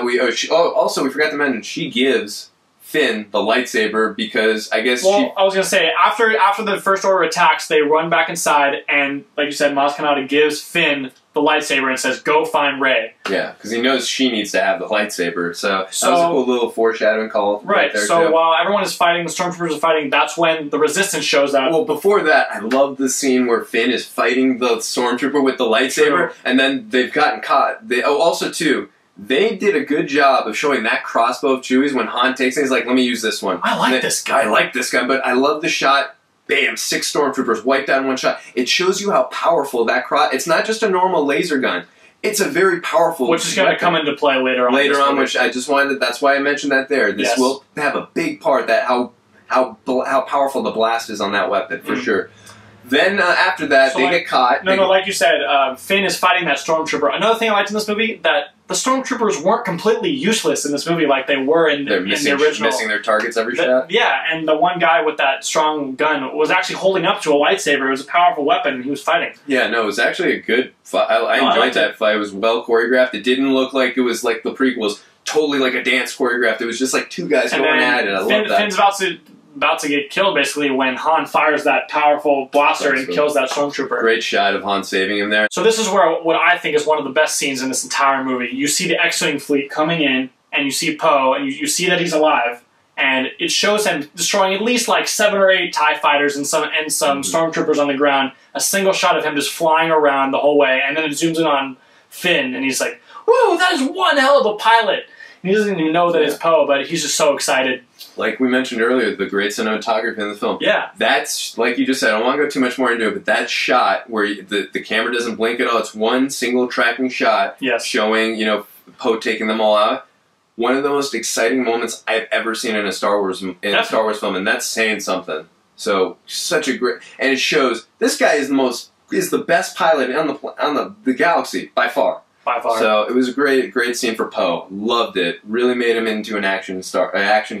also, we forgot to mention, she gives Finn the lightsaber because I guess I was going to say, after the First Order attacks, they run back inside, and like you said, Maz Kanata gives Finn the lightsaber and says, "Go find Rey." Yeah, because he knows she needs to have the lightsaber. So that was a cool little foreshadowing call. Right. There so too. while everyone is fighting, the stormtroopers are fighting. That's when the Resistance shows up. Well, before that, I love the scene where Finn is fighting the stormtrooper with the lightsaber, and then they've gotten caught. Also too, they did a good job of showing that crossbow of Chewie's when Han takes it. He's like, "Let me use this one." I like this gun. I like this gun, but I love the shot. Bam! 6 stormtroopers wiped out in one shot. It shows you how powerful that It's not just a normal laser gun. It's a very powerful which is going to come into play later on. Later on, which I just wanted. That's why I mentioned that there. This will have a big part that how powerful the blast is on that weapon for sure. Then after that, they get caught. No, like you said, Finn is fighting that stormtrooper. Another thing I liked in this movie, that the stormtroopers weren't completely useless in this movie like they were in the original. Missing their targets every shot. Yeah, and the one guy with that strong gun was actually holding up to a lightsaber. It was a powerful weapon, and he was fighting. Yeah, no, it was actually a good fight. I enjoyed that fight. It was well choreographed. It didn't look like it was like the prequels, totally like a dance choreographed. It was just like 2 guys going at it. I love that. Finn's about to get killed basically when Han fires that powerful blaster and kills that stormtrooper. Great shot of Han saving him there. So this is where what I think is one of the best scenes in this entire movie. You see the X-Wing fleet coming in, and you see Poe, and you see that he's alive, and it shows him destroying at least like 7 or 8 TIE fighters and some stormtroopers on the ground. A single shot of him just flying around the whole way, and then it zooms in on Finn, and he's like, "Whoa, that is one hell of a pilot!" And he doesn't even know that it's Poe, but he's just so excited. Like we mentioned earlier, the great cinematography in the film. Yeah. That's, like you just said, I don't want to go too much more into it, but that shot where the camera doesn't blink at all, it's one single tracking shot showing, Poe taking them all out. One of the most exciting moments I've ever seen in a Star Wars film, and that's saying something. So, such a great... And it shows, this guy is the best pilot on the galaxy, by far. By far. So it was a great scene for Poe. Loved it. Really made him into an action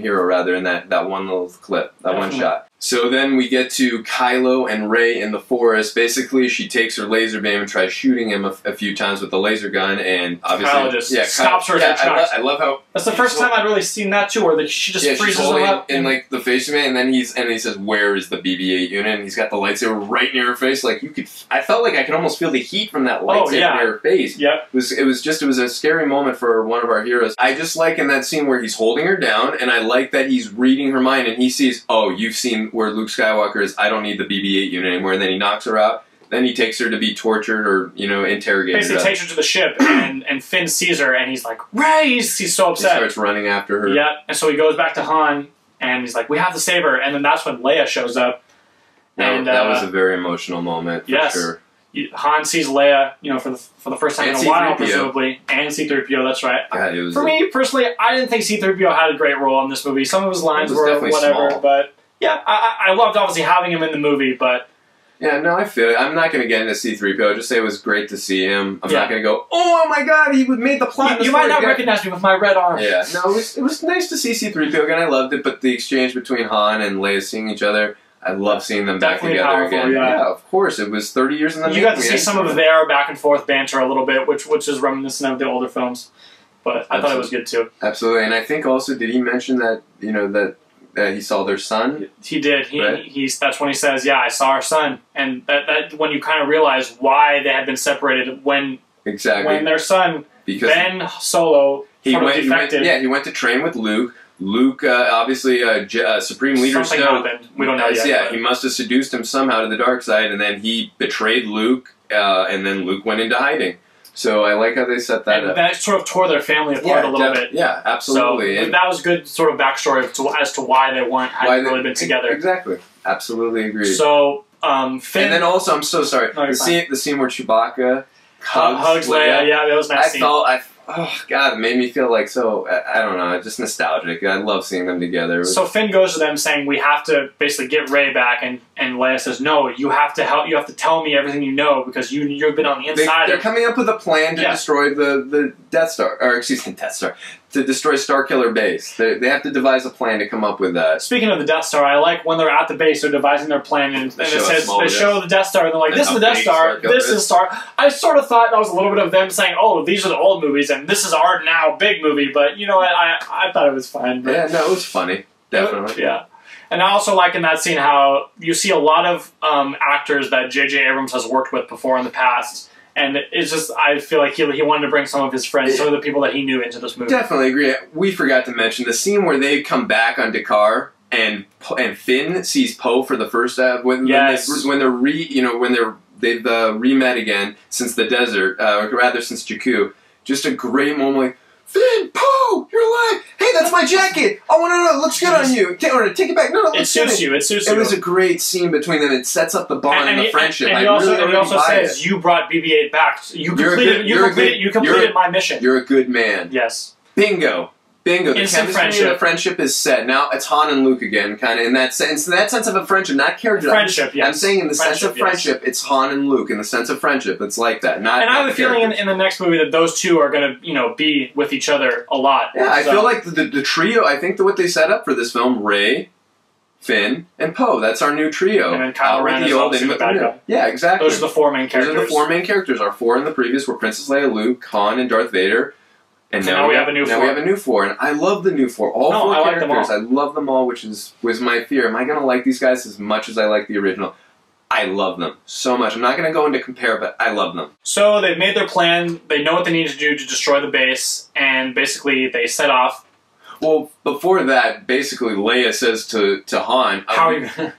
hero rather in that one little clip, one shot. So then we get to Kylo and Rey in the forest. Basically, she takes her laser beam and tries shooting him a few times with the laser gun, and obviously Kylo just stops her in her tracks. I love how that's the first time I'd really seen that too, where she just freezes him up in like the face of it, and then he says, "Where is the BB-8 unit?" And he's got the lightsaber right near her face. Like I felt like I could almost feel the heat from that lightsaber near her face. Yep. It was a scary moment for one of our heroes. I just like in that scene where he's holding her down, and I like that he's reading her mind, and he sees, "Oh, you've seen where Luke Skywalker is. I don't need the BB-8 unit anymore." And then he knocks her out. Then he takes her to be tortured or, interrogated. Basically takes her to the ship, and Finn sees her, and he's like, "Rey!" He's so upset. He starts running after her. Yep. And so he goes back to Han, and he's like, "We have the saber." And then that's when Leia shows up. That was a very emotional moment, for sure. Han sees Leia, for the first time in a while, presumably, and C-3PO. That's right. God, for me personally, I didn't think C-3PO had a great role in this movie. Some of his lines were whatever, small. But yeah, I loved obviously having him in the movie, but. Yeah, no, I feel it. I'm not going to get into C-3PO. Just say it was great to see him. I'm not going to go, "Oh my God, he made the plot." You might not recognize me with my red arm. Yeah, no, it was nice to see C-3PO again. I loved it, but the exchange between Han and Leia seeing each other, I love seeing them back together again. Yeah, of course. It was 30 years in the making. You got to see some of their back and forth banter a little bit, which is reminiscent of the older films. But I thought it was good too. Absolutely, and I think also, did he mention that that he saw their son? He did. That's when he says, "Yeah, I saw our son," and that when you kind of realize why they had been separated when their son Ben Solo defected. He went to train with Luke. Luke, obviously, Supreme Leader Something happened. We don't know yet. Yeah, he must have seduced him somehow to the dark side, and then he betrayed Luke, and then Luke went into hiding. So I like how they set that up. That sort of tore their family apart a little bit. Yeah, absolutely. So that was good sort of backstory as to why they hadn't really been together. Exactly. Absolutely agreed. So Finn... And then also, I'm so sorry, the scene where Chewbacca hugs Leia. Yeah, that was a nice scene. Oh, God, it made me feel like I don't know, just nostalgic. I love seeing them together. So Finn goes to them saying, "We have to basically get Rey back," and Leia says, "No, you have to help. You have to tell me everything you know because you've been on the inside." They're coming up with a plan to destroy the Death Star, or excuse me, to destroy Starkiller Base. They have to devise a plan to come up with that. Speaking of the Death Star, I like when they're at the base, they're devising their plan, and it says they show the Death Star, and they're like, "This is the Death Star. This is Star." I sort of thought that was a little bit of them saying, "Oh, these are the old movies, and this is our now big movie." But you know what? I thought it was fun. But yeah, no, it was funny. Definitely. Yeah. And I also like in that scene how you see a lot of actors that J.J. Abrams has worked with before in the past. And it's just, I feel like he wanted to bring some of his friends, some of the people that he knew into this movie. Definitely agree. We forgot to mention the scene where they come back on Dakar and Finn sees Poe for the first when they've re-met again since the desert, or rather since Jakku. Just a great moment, like, Finn, Poe, you're alive. Hey, that's my jacket. Oh, no, it looks good on you. Take it back. No, it suits you. It suits you. It was a great scene between them. It sets up the bond and the friendship. And he also says, "You brought BB-8 back. You completed my mission. You're a good man." Yes. Bingo. The Instant chemistry of the friendship is set. Now it's Han and Luke again, kind of in that sense. In that sense of a friendship, not character. Friendship, yes. I'm saying in the sense of friendship, it's Han and Luke. In the sense of friendship, it's like that. And I have a feeling in the next movie that those two are going to be with each other a lot. Yeah, I feel like the trio. I think what they set up for this film: Rey, Finn, and Poe. That's our new trio. And then Kylo Ren is obviously the bad guy. Yeah, exactly. Those are the four main characters. Those are the four main characters. Our four in the previous were Princess Leia, Luke, Han, and Darth Vader. And now we have a new four. Now we have a new four, and I love the new four. All four characters, I love them all, which was my fear. Am I going to like these guys as much as I like the original? I love them so much. I'm not going to go into compare, but I love them. So they've made their plan. They know what they need to do to destroy the base, and basically they set off. Well, before that, basically Leia says to Han, "How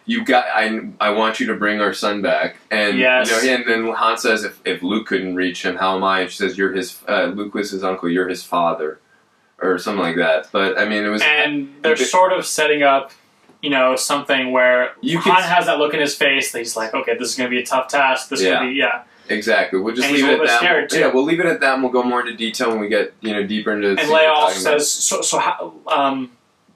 you got? I want you to bring our son back." And yes. And then Han says, "If Luke couldn't reach him, how am I?" And she says, "You're his. Luke was his uncle. You're his father," or something like that. But I mean, it was. And they're sort of setting up, something where Han has that look in his face that he's like, "Okay, this is going to be a tough task. This is going to be Exactly. We'll just leave it at that. Yeah, we'll leave it at that, and we'll go more into detail when we get deeper into. And Leia also says, "So how,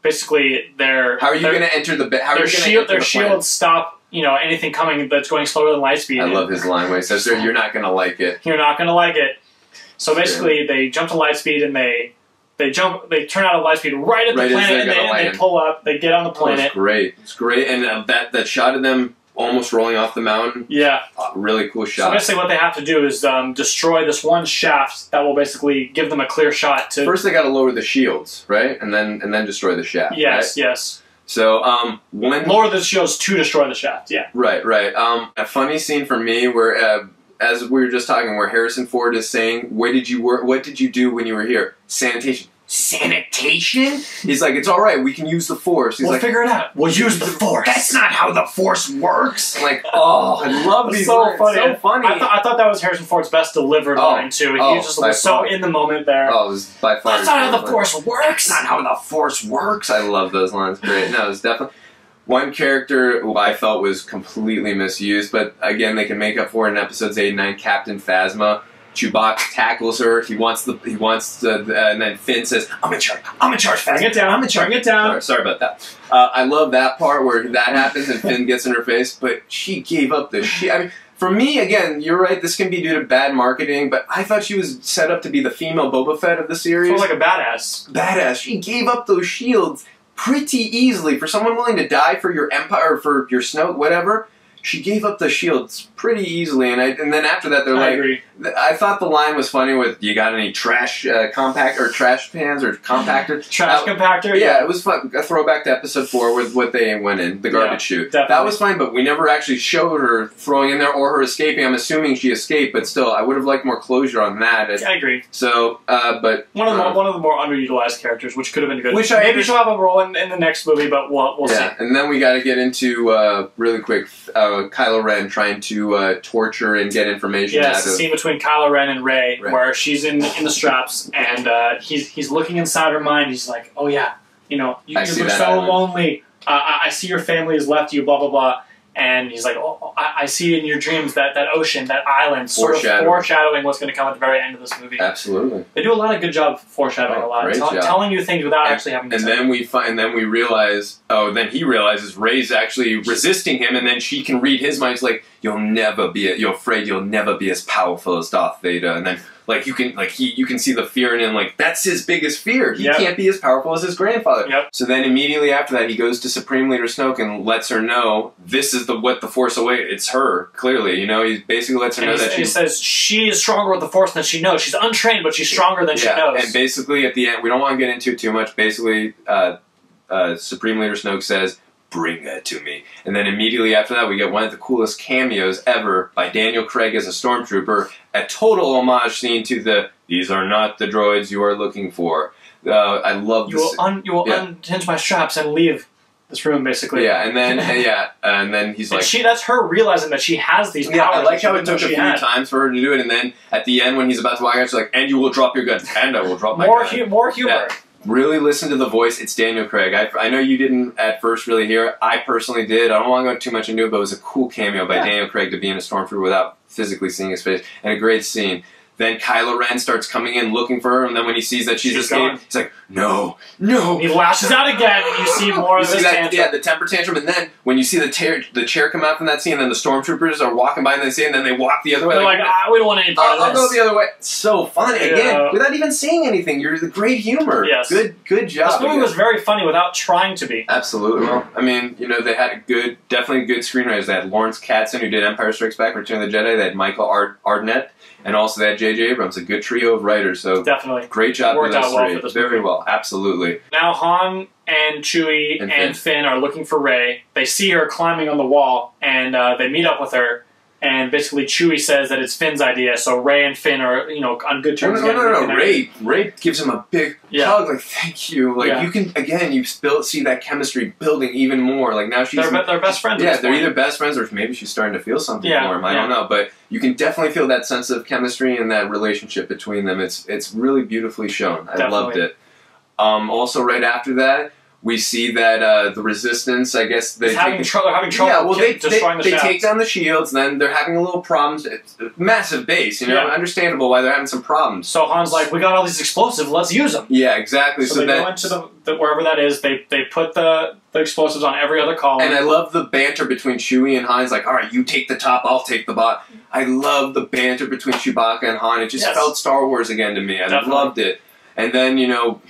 basically, how are you going to enter the? Their shields stop. Anything coming that's going slower than light speed." I love his line where he says, "You're not going to like it. You're not going to like it." So basically, they jump to light speed and they turn out of light speed right at the planet, and they pull up. They get on the planet. It's great. It's great, and that shot of them almost rolling off the mountain. Yeah. Really cool shot. So basically what they have to do is destroy this one shaft that will basically give them a clear shot to... First they got to lower the shields, right? And then destroy the shaft, Yes, right? yes. So, lower the shields to destroy the shaft, yeah. Right. A funny scene for me where, as we were just talking, where Harrison Ford is saying, what did you do when you were here? Sanitation. Sanitation? He's like, it's all right. We can use the Force. We'll figure it out. We'll use the Force. That's not how the Force works. I'm like, I love these so funny. So funny. I thought that was Harrison Ford's best delivered line too. He just was so in the moment there. Oh, it was by far. That's not how the Force works. That's not how the Force works. I love those lines. Great. No, it was definitely one character who I felt was completely misused, but again, they can make up for it in episodes 8 and 9. Captain Phasma. Chewbacca tackles her. He wants and then Finn says, "I'm in charge. Phasma. Bring it down. Bring it down." Sorry about that. I love that part where that happens and Finn gets in her face, but she gave up the shit. I mean, for me, again, you're right. This can be due to bad marketing, but I thought she was set up to be the female Boba Fett of the series. She was like a badass. Badass. She gave up those shields pretty easily for someone willing to die for your empire, or for your Snoke, whatever. She gave up the shields pretty easily, and then after that, they're like, agree. I thought the line was funny with, "You got any trash compact or trash pans or compactors?" Trash compactor? Yeah, it was fun. A throwback to episode 4 with what they went in, the garbage chute. Definitely. That was fine, but we never actually showed her throwing in there or her escaping. I'm assuming she escaped, but still, I would have liked more closure on that. I agree. So, but one of the more underutilized characters, which could have been good. Maybe she'll have a role in the next movie, but we'll see. And then we got to get into really quick Kylo Ren trying to torture and get information out of... Yes, the scene between Kylo Ren and Rey, where she's in the straps, and he's looking inside her mind. He's like, "Oh yeah, you're so lonely. I see your family has left you, blah, blah, blah." And he's like, "Oh, I see in your dreams that ocean, that island," sort of foreshadowing what's going to come at the very end of this movie. Absolutely. They do a lot of good job foreshadowing a lot. Telling you things without actually having to say. And then we realize, then he realizes Rey's actually resisting him, and then she can read his mind. He's like, you're afraid you'll never be as powerful as Darth Vader. And then like you can see the fear in him, like that's his biggest fear. He can't be as powerful as his grandfather. So then immediately after that, he goes to Supreme Leader Snoke and lets her know this is what the Force Awakens. It's her, clearly. You know, he basically lets her know that he says she is stronger with the Force than she knows. She's untrained, but she's stronger than she knows. And basically at the end, we don't want to get into it too much. Basically, Supreme Leader Snoke says, "Bring her to me." And then immediately after that, we get one of the coolest cameos ever by Daniel Craig as a stormtrooper. A total homage scene to the "These are not the droids you are looking for." I love this. You will unhinge my straps and leave this room, basically. Yeah, and then and then he's like, that's her realizing that she has these powers. I like how it took a few times for her to do it, and then at the end when he's about to walk out, she's like, "And you will drop your gun, and I will drop my gun." More humor. Yeah. Really listen to the voice. It's Daniel Craig. I know you didn't at first really hear it. I personally did. I don't want to go too much into it, but it was a cool cameo by Daniel Craig to be in a stormtrooper without physically seeing his face, and a great scene. Then Kylo Ren starts coming in looking for her, and then when he sees that she's escaped, he's like, "No, no!" He lashes out again, and you see more of this tantrum. Yeah, the temper tantrum, and then when you see the chair come out from that scene, and then the stormtroopers are walking by and they see it, and then they walk the other way. They're like, we don't want any part of this. I'll go the other way. It's so funny. Again, without even saying anything. You're the great humor. Yes. Good job. This movie was very funny without trying to be. Absolutely. Well, I mean, you know, they had definitely good screenwriters. They had Lawrence Katzen, who did Empire Strikes Back, Return of the Jedi. They had Michael Arnett. And also they had J.J. Abrams, a good trio of writers. So definitely great job. Worked out well for this movie. Very well, absolutely. Now Han and Chewie and Finn are looking for Rey. They see her climbing on the wall, and they meet up with her. And basically, Chewie says that it's Finn's idea, so Rey and Finn are, on good terms. No. Ray gives him a big hug, like, thank you. Like, you can, again, you see that chemistry building even more. Like, now she's... They're best friends. Yeah, they're either best friends or maybe she's starting to feel something for him. I don't know. But you can definitely feel that sense of chemistry and that relationship between them. It's really beautifully shown. I loved it. Also, right after that, we see that the Resistance, I guess... They're having trouble destroying the shafts. They take down the shields, and then they're having a little problems. It's a massive base, understandable why they're having some problems. So Han's like, we got all these explosives, let's use them. Yeah, exactly. So they go into wherever that is, they put the explosives on every other column. And I love the banter between Chewie and Han. It's like, all right, you take the top, I'll take the bot. I love the banter between Chewbacca and Han. It just felt Star Wars again to me. I loved it. And then,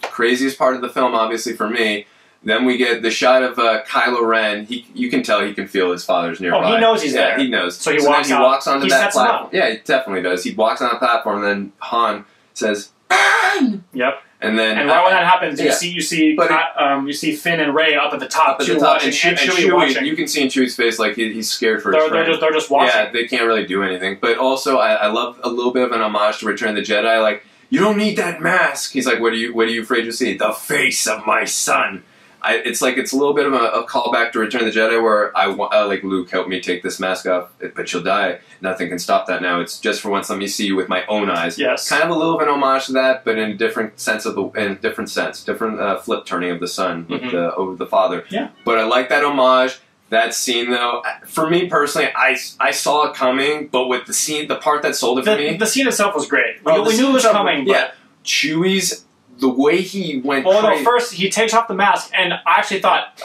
craziest part of the film, obviously, for me, then we get the shot of Kylo Ren. You can tell he can feel his father's nearby. Oh, he knows he's there. He knows. So he walks onto that platform. Yeah, he definitely does. He walks on the platform, and then Han says, "Burn!" Yep. And then right when that happens, you see Finn and Rey up at the top, and Chewie. You can see in Chewie's face like he's scared for his friend. They're just watching. Yeah, they can't really do anything. But also, I love a little bit of an homage to Return of the Jedi. Like, you don't need that mask. He's like, what are you afraid to see? The face of my son. It's a little bit of a callback to Return of the Jedi, where I like, Luke, help me take this mask off, but you'll die. Nothing can stop that now. It's just for once. Let me see you with my own eyes. Yes. Kind of a little of an homage to that, but in a different sense different flip turning of the son over the father. Yeah. But I like that homage. That scene, though, for me personally, I saw it coming, but with the part that sold it for me, the scene itself was great. We knew it was coming. Yeah. Chewie's. The way he went. Well, no, first he takes off the mask, and I actually thought,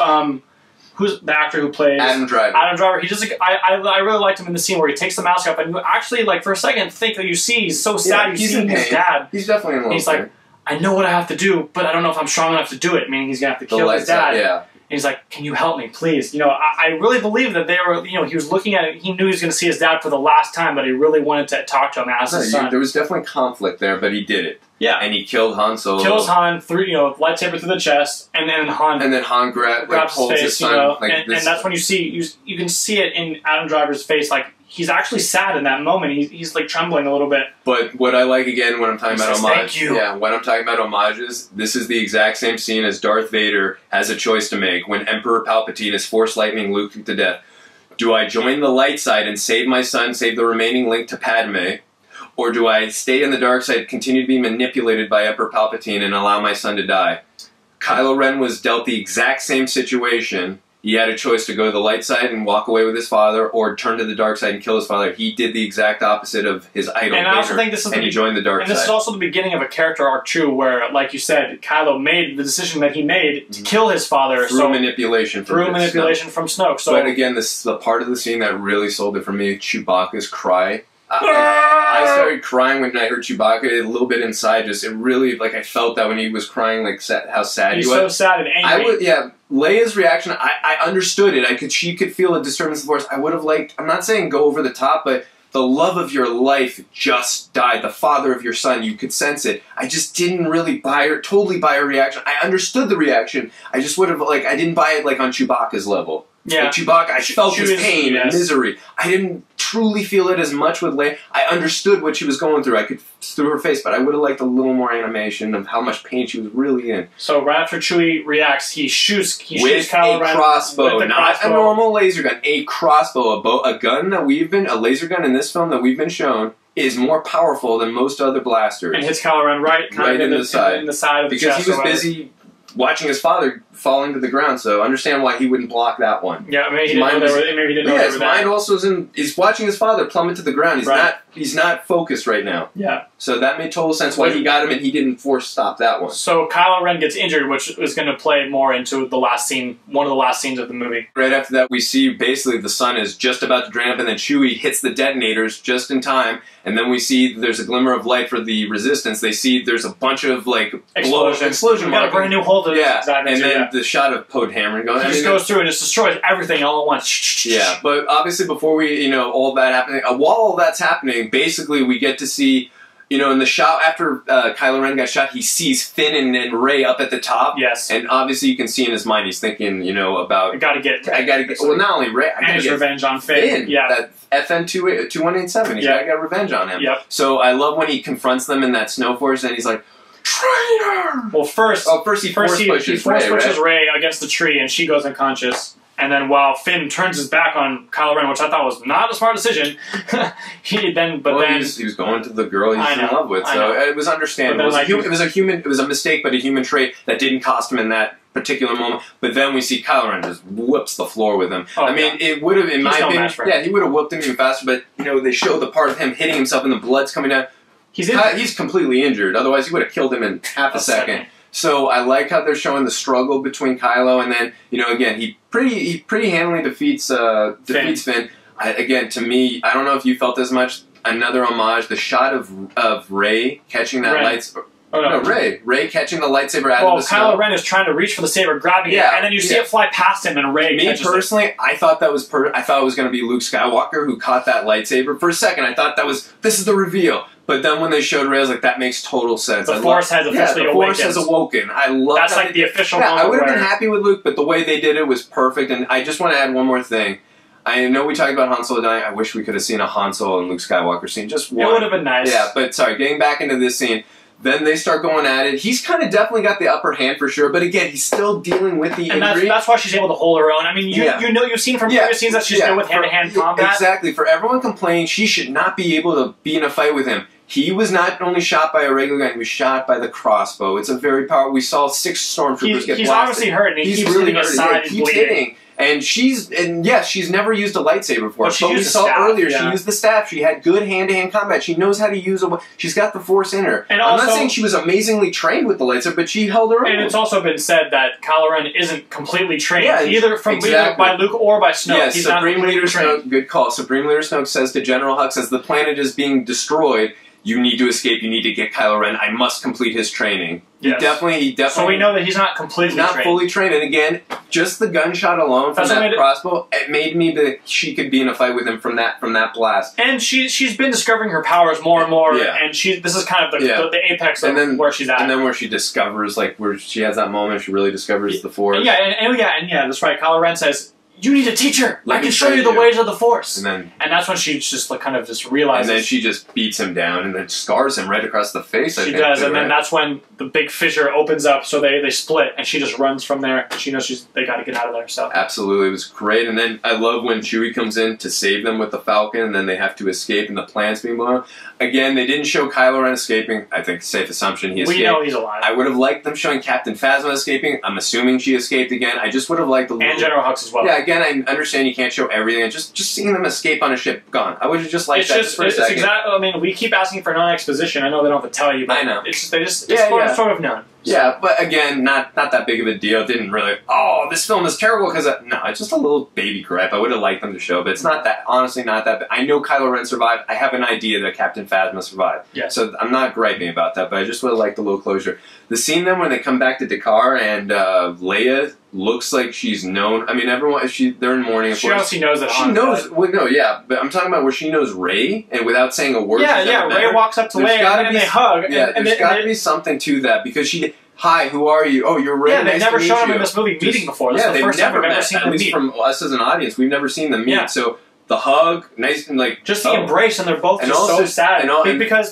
who's the actor who plays Adam Driver? Adam Driver. He just, I really liked him in the scene where he takes the mask off, and you actually, like, for a second, think that you see he's so sad. He's in his dad. He's definitely in love. He's like, I know what I have to do, but I don't know if I'm strong enough to do it. Meaning he's gonna have to kill his dad. And he's like, can you help me, please? I really believe that they were, he was looking at it, he knew he was going to see his dad for the last time, but he really wanted to talk to him as his son. There was definitely conflict there, but he did it. Yeah. And he killed Han Solo. Kills Han through, lightsaber through the chest, and then Han grabs his son. And that's when you can see it in Adam Driver's face, like, he's actually sad in that moment. He's like trembling a little bit. But what I like, again, when I'm talking about homage, thank you. Yeah, when I'm talking about homages, this is the exact same scene as Darth Vader has a choice to make when Emperor Palpatine is force lightning Luke to death. Do I join the light side and save my son, save the remaining link to Padme, or do I stay in the dark side, continue to be manipulated by Emperor Palpatine, and allow my son to die? Kylo Ren was dealt the exact same situation he had a choice to go to the light side and walk away with his father, or turn to the dark side and kill his father. He did the exact opposite of his idol, and I also think this is he joined the dark side. And this is also the beginning of a character arc too, where, like you said, Kylo made the decision that he made to kill his father through manipulation. From Snoke. So, but again, this is the part of the scene that really sold it for me. Chewbacca's cry. I started crying when I heard Chewbacca. A little bit inside, just it really like I felt that when he was crying, like how sad he was. He's so sad and angry. Leia's reaction, I understood it. She could feel a disturbance in the Force. I would have liked. I'm not saying go over the top, but the love of your life just died. The father of your son, you could sense it. I just didn't really totally buy her reaction. I understood the reaction. I just would have I didn't buy it like on Chewbacca's level. Yeah, like Chewbacca, I felt his pain and misery. I didn't truly feel it as much with Leia. I understood what she was going through. I could through her face, but I would have liked a little more animation of how much pain she was really in. So right after Chewie reacts, he shoots with Kylo Ren a crossbow, with not a normal laser gun. A crossbow, a gun that a laser gun in this film that we've been shown is more powerful than most other blasters. And hits Kylo Ren right in the side of the chest. Because he was busy watching his father falling to the ground, so understand why he wouldn't block that one. Yeah, maybe he didn't know they were his mind also he's watching his father plummet to the ground. He's not focused right now. Yeah. So that made total sense why he got him and he didn't force stop that one. So Kylo Ren gets injured, which is going to play more into the last scene, one of the last scenes of the movie. Right after that, we see basically the sun is just about to drain up, and then Chewie hits the detonators just in time, and then we see there's a glimmer of light for the Resistance. They see there's a bunch of explosion. We got a brand new hole to and then the shot of Poe Dameron going. He just goes through and just destroys everything all at once. Yeah, but obviously before we, all that happening, while all that's happening, basically we get to see, in the shot after Kylo Ren got shot, he sees Finn and Rey up at the top. Yes. And obviously you can see in his mind he's thinking, about... I gotta get... Well, not only Rey, I gotta get revenge on Finn. Yeah. That FN 2187. He's gotta get revenge on him. Yep. So I love when he confronts them in that snow forest and he's like, traitor! Well, first he force pushes Rey against the tree and she goes unconscious. And then while Finn turns his back on Kylo Ren, which I thought was not a smart decision, he was going to the girl he's in love with, so it was understandable. It was a mistake, but a human trait that didn't cost him in that particular moment. But then we see Kylo Ren just whoops the floor with him. Oh, it would have, in my opinion, he would have whooped him even faster. But they show the part of him hitting himself and the blood's coming down. He's completely injured. Otherwise, he would have killed him in half a second. So I like how they're showing the struggle between Kylo, and then again he pretty handily defeats Finn. Again, to me, I don't know if you felt as much. Another homage, the shot of Rey catching that lightsaber. Oh no, Rey catching the lightsaber out of the snow. Kylo Ren is trying to reach for the saber, grabbing it, and then you see it fly past him, and Rey catches it. Me personally, I thought that was I thought it was going to be Luke Skywalker who caught that lightsaber. For a second, I thought this is the reveal. But then when they showed Rey, I was like, that makes total sense. The Force has officially awakened. The Force has awoken. I love that. That's like the official moment. I would have been happy with Luke, but the way they did it was perfect. And I just want to add one more thing. I know we talked about Han Solo dying. I wish we could have seen a Han Solo and Luke Skywalker scene. Just one. It would have been nice. Yeah, but sorry, getting back into this scene. Then they start going at it. He's kind of definitely got the upper hand for sure, but again, he's still dealing with the injury. And that's why she's able to hold her own. I mean, you've seen from previous scenes that she's good with hand-to-hand combat. Exactly. For everyone complaining, she should not be able to be in a fight with him. He was not only shot by a regular gun, he was shot by the crossbow. It's a very powerful... We saw 6 stormtroopers get blasted. He's obviously hurt, and he's really hurt. He keeps hitting. And she's never used a lightsaber before. But we saw earlier, she used the staff. She had good hand-to-hand combat. She knows how to use a... She's got the Force in her. And I'm not saying she was amazingly trained with the lightsaber, but she held her own. And it's also been said that Kylo Ren isn't completely trained, either by Luke or by Snoke. Yes, Supreme Leader Snoke, good call. Supreme Leader Snoke says to General Hux, as the planet is being destroyed, you need to escape, you need to get Kylo Ren, I must complete his training. Yes. He definitely... So we know that he's not completely trained. Not fully trained. And again, just the gunshot alone from that crossbow, it made me that she could be in a fight with him from that blast. And she's been discovering her powers more and more, and this is kind of the apex of where she's at. And then where she discovers, where she has that moment, she really discovers the Force. Yeah, that's right. Kylo Ren says, you need a teacher. I can show you the ways of the Force. And that's when she just like kind of just realizes. And then she just beats him down and then scars him right across the face. She does, and then that's when the big fissure opens up, so they split, and she just runs from there. She knows they got to get out of there. So absolutely, it was great. And then I love when Chewie comes in to save them with the Falcon, and then they have to escape, and the plan's being blown up. Again, they didn't show Kylo Ren escaping. I think safe assumption he escaped. We know he's alive. I would have liked them showing Captain Phasma escaping. I'm assuming she escaped again. I just would have liked and General Hux as well. Yeah, again, I understand you can't show everything. Just seeing them escape on a ship, gone. I would have just liked that just for a second. Exactly. I mean, we keep asking for non-exposition. I know they don't have to tell you, but I know. It's sort of known. So. Yeah, but again, not that big of a deal. It didn't really, this film is terrible because, no, it's just a little baby gripe. I would have liked them to show, but it's not that, honestly, not that bad. I know Kylo Ren survived. I have an idea that Captain Phasma survived. Yes. So I'm not griping about that, but I just would have liked a little closure. The scene then when they come back to Dakar and Leia looks like she's known. I mean, everyone, they're in mourning, of course. She obviously knows that she knows. Well, no, yeah, but I'm talking about where she knows Rey, and without saying a word. Yeah. Rey walks up to Leia, and they hug. Yeah, there's got to be something to that because she. Hi, who are you? Oh, you're Rey. Yeah, they've nice never shown them in this movie meeting before. This is the first time we've ever seen them meet. From us as an audience, we've never seen them meet. Yeah. So the hug, nice and like just the embrace, and they're both just so sad. Because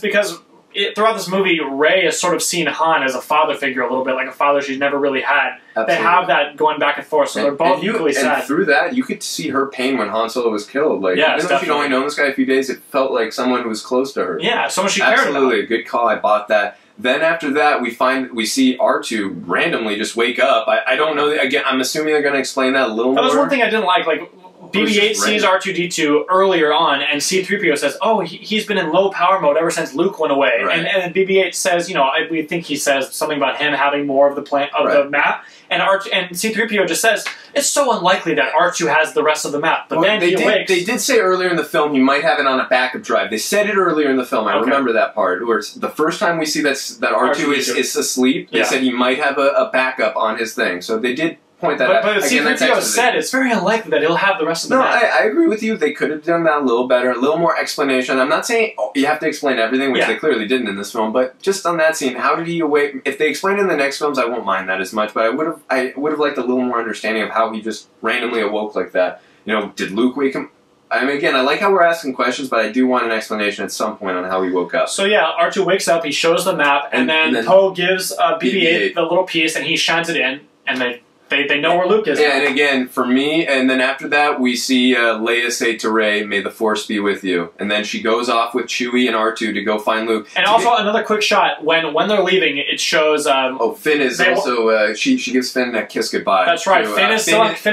throughout this movie, Rey has sort of seen Han as a father figure a little bit, like a father she's never really had. Absolutely. They have that going back and forth, so they're both equally sad. And through that, you could see her pain when Han Solo was killed. Like, even though she'd only known this guy a few days, it felt like someone who was close to her. Yeah, someone she cared about. Absolutely, a good call. I bought that. Then after that, we see R2 randomly just wake up. I don't know. Again, I'm assuming they're going to explain that a little more. That was one thing I didn't like. Like, BB-8 sees R2-D2 earlier on, and C-3PO says, oh, he's been in low power mode ever since Luke went away. Right. And BB-8 says, we think he says something about him having more of the the map. And C-3PO just says, it's so unlikely that R2 has the rest of the map. But then he awakes. They did say earlier in the film he might have it on a backup drive. They said it earlier in the film. I remember that part. Where it's the first time we see that R2 is asleep, they said he might have a backup on his thing. So they did point that out. But C-3PO said it's very unlikely that he'll have the rest of the map. I agree with you. They could have done that a little better, a little more explanation. I'm not saying you have to explain everything, which they clearly didn't in this film, but just on that scene, how did he awake? If they explain it in the next films, I won't mind that as much, but I would have liked a little more understanding of how he just randomly awoke like that. Did Luke wake him? I mean, again, I like how we're asking questions, but I do want an explanation at some point on how he woke up. So yeah, R2 wakes up, he shows the map, and then Poe gives BB-8 the little piece, and he shines it in, and they know where Luke is. Yeah, and again, for me, and then after that, we see Leia say to Rey, "May the Force be with you." And then she goes off with Chewie and R2 to go find Luke. And also another quick shot when they're leaving, it shows. Finn is also. She gives Finn a kiss goodbye. That's right. Finn is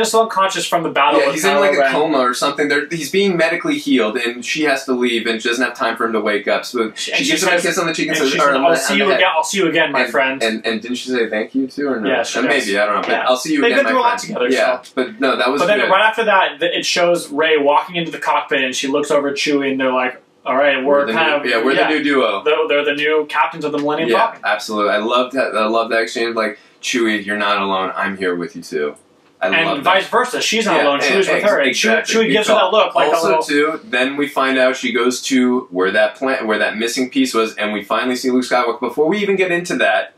still unconscious from the battle. Yeah, he's in like a coma or something. He's being medically healed, and she has to leave, and she doesn't have time for him to wake up. So she gives him a kiss on the cheek and says, "I'll see you again. I'll see you again, my friend." And didn't she say thank you too, or no? Yeah, she does. Maybe I don't know. But I'll see you again, my friend. They've been through a lot together. Yeah, but no, that was. But then right after that, it shows Rey walking into the cockpit, and she looks over at Chewie, and they're like, "All right, we're the new duo. They're the new captains of the Millennium Falcon." Yeah, absolutely. I love that exchange. Like, Chewie, you're not alone. I'm here with you too. And vice versa. She's not alone. Chewie's with her. And Chewie gives her that look. Like also, too, then we find out she goes to where that missing piece was, and we finally see Luke Skywalker. Before we even get into that,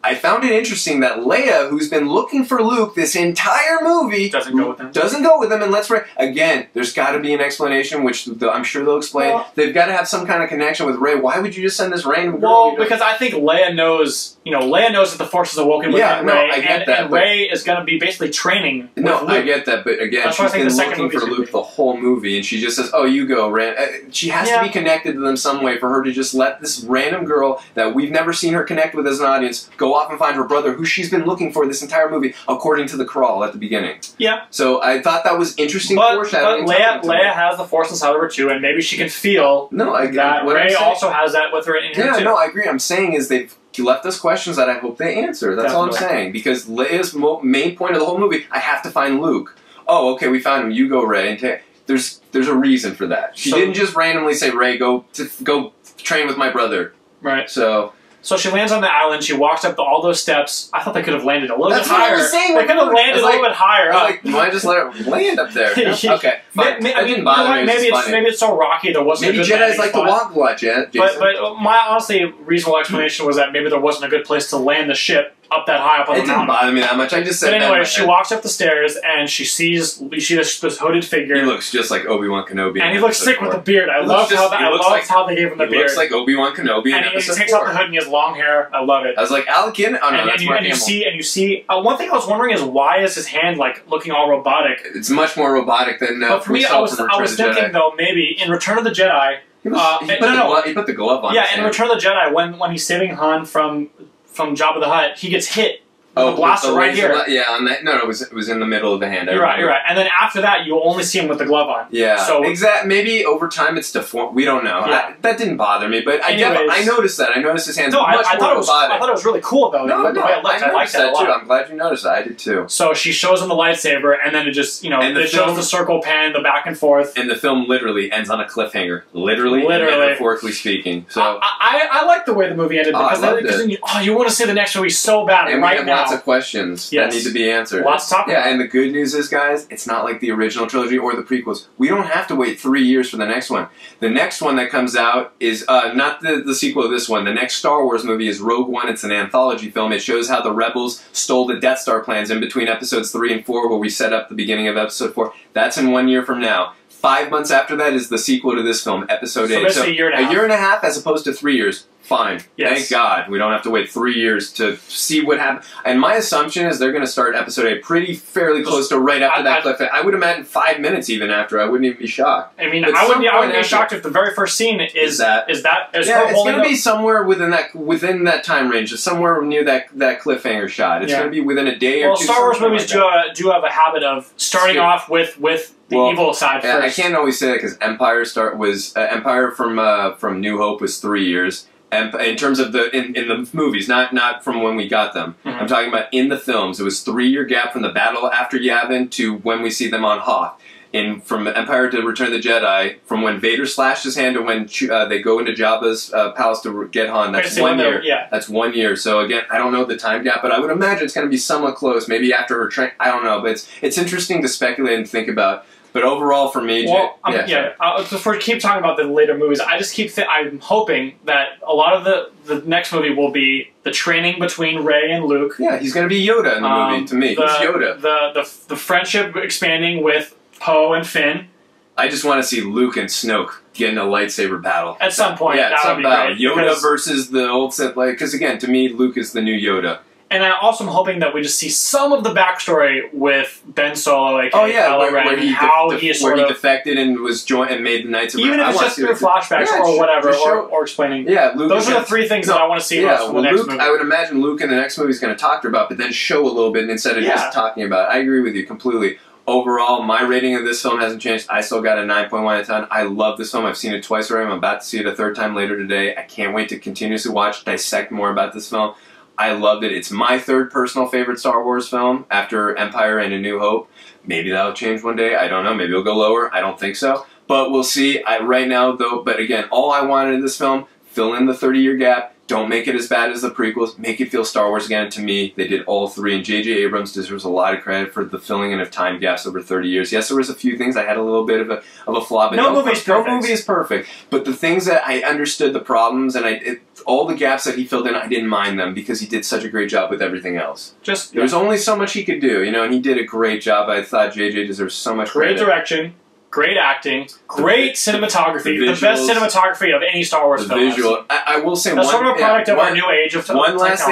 I found it interesting that Leia, who's been looking for Luke this entire movie, doesn't go with him. And again, there's got to be an explanation, which I'm sure they'll explain. Well, they've got to have some kind of connection with Rey. Why would you just send this random girl? Well, because I think Leia knows. Leia knows that the Force is awoken within Rey, and Rey is going to be basically training. No, with Luke. I get that, but again, she's been looking for Luke the whole movie, and she just says, "Oh, you go." She has to be connected to them some way for her to just let this random girl that we've never seen her connect with as an audience go off and find her brother, who she's been looking for this entire movie, according to the crawl at the beginning. Yeah. So I thought that was interesting foreshadowing. But Leia has the Force inside of her too, and maybe she can feel that Rey also has that with her in her too. Yeah, no, I agree. I'm saying is they've left us questions that I hope they answer. That's all I'm saying. Because Leia's main point of the whole movie, I have to find Luke. Oh, okay, we found him. You go, Rey. And there's a reason for that. She didn't just randomly say, Rey, go train with my brother. Right. So she lands on the island. She walks up all those steps. I thought they could have landed a little bit higher. That's what I was saying. They could have landed a little bit higher. You might just let her land up there. Okay, fine. Didn't bother me. Maybe it's so rocky there wasn't. Maybe Jedi's like to walk a lot, Jason. But my honestly reasonable explanation was that maybe there wasn't a good place to land the ship. up that high up on It the didn't mountain. bother me that much. I just said. But anyway, she walks up the stairs and she sees this hooded figure. He looks just like Obi-Wan Kenobi. And he looks sick with the beard. I love how they gave him the beard. He looks like Obi-Wan Kenobi. And he takes off the hood and he has long hair. I love it. I was like, Anakin? Oh no, and that's you see. One thing I was wondering is why is his hand like looking all robotic? It's much more robotic than. But for me, I was thinking though maybe in Return of the Jedi. He put the glove on. Yeah, in Return of the Jedi, when he's saving Han from Jabba the Hutt, he gets hit. The blaster right here. It was in the middle of the hand. You're right. And then after that, you only see him with the glove on. Yeah. So maybe over time it's deformed. We don't know. Yeah. That didn't bother me, but I noticed that. I noticed his hands. No, much I more thought it was really cool though. No, the way it looked. I liked that a lot. Too. I'm glad you noticed that. I did too. So she shows him the lightsaber, and then it just it shows the circle pan, the back and forth. And the film literally ends on a cliffhanger. Literally. Metaphorically speaking. So I like the way the movie ended because you want to see the next movie so bad and right we have now. Lots of questions that need to be answered. Lots to talk about. Yeah, and the good news is, guys, it's not like the original trilogy or the prequels. We don't have to wait 3 years for the next one. The next one that comes out is not the sequel to this one. The next Star Wars movie is Rogue One. It's an anthology film. It shows how the rebels stole the Death Star plans in between episodes 3 and 4, where we set up the beginning of episode 4. That's in 1 year from now. 5 months after that is the sequel to this film, episode 8. So a year and a half as opposed to 3 years. Fine. Yes. Thank God. We don't have to wait 3 years to see what happened. And my assumption is they're going to start episode 8 fairly close to right after that cliff. I would imagine 5 minutes even after. I wouldn't even be shocked. I mean, I wouldn't be shocked if the very first scene is that. It's going to be somewhere within that time range, somewhere near that cliffhanger shot. It's going to be within a day or two. Well, Star Wars movies do have a habit of starting off with the evil side first. I can't always say that because Empire from New Hope was 3 years. And in terms of in the movies, not from when we got them. Mm-hmm. I'm talking about in the films. It was 3 year gap from the battle after Yavin to when we see them on Hoth. From Empire to Return of the Jedi, from when Vader slashed his hand to when they go into Jabba's palace to get Han, that's 1 year. That's 1 year. So again, I don't know the time gap, but I would imagine it's going to be somewhat close. Maybe after her train. I don't know, but it's interesting to speculate and think about. But overall, for me, before we keep talking about the later movies, I just I'm hoping that a lot of the next movie will be the training between Rey and Luke. Yeah, he's going to be Yoda in the movie. To me, he's Yoda. The friendship expanding with Poe and Finn. I just want to see Luke and Snoke get in a lightsaber battle at some point. Yeah, that would be great. Yoda versus the old Sith, because again, to me, Luke is the new Yoda. And I also am hoping that we just see some of the backstory with Ben Solo, Kylo Ren, where he defected and was and made the Knights of Ren. Even if it's just through flashbacks or whatever, or explaining. Yeah, Luke those are the three things that I want to see from the next movie. I would imagine Luke in the next movie is going to talk to her about, but then show a little bit instead of just talking about it. I agree with you completely. Overall, my rating of this film hasn't changed. I still got a 9.1 out of 10. I love this film. I've seen it twice already. I'm about to see it a third time later today. I can't wait to continuously dissect more about this film. I loved it. It's my third personal favorite Star Wars film after Empire and A New Hope. Maybe that'll change one day. I don't know. Maybe it'll go lower. I don't think so. But we'll see. Right now, though, but again, all I wanted in this film, fill in the 30-year gap. Don't make it as bad as the prequels. Make it feel Star Wars again. To me, they did all three. And J.J. Abrams deserves a lot of credit for the filling in of time gaps over 30 years. Yes, there was a few things I had a little bit of a flaw. But no movie is perfect. But the things that I understood the problems and all the gaps that he filled in, I didn't mind them because he did such a great job with everything else. There was only so much he could do, and he did a great job. I thought J.J. deserves so much credit. Great direction. Great acting, great cinematography, the best cinematography of any Star Wars film. I will say that's sort of a product of our new age of one last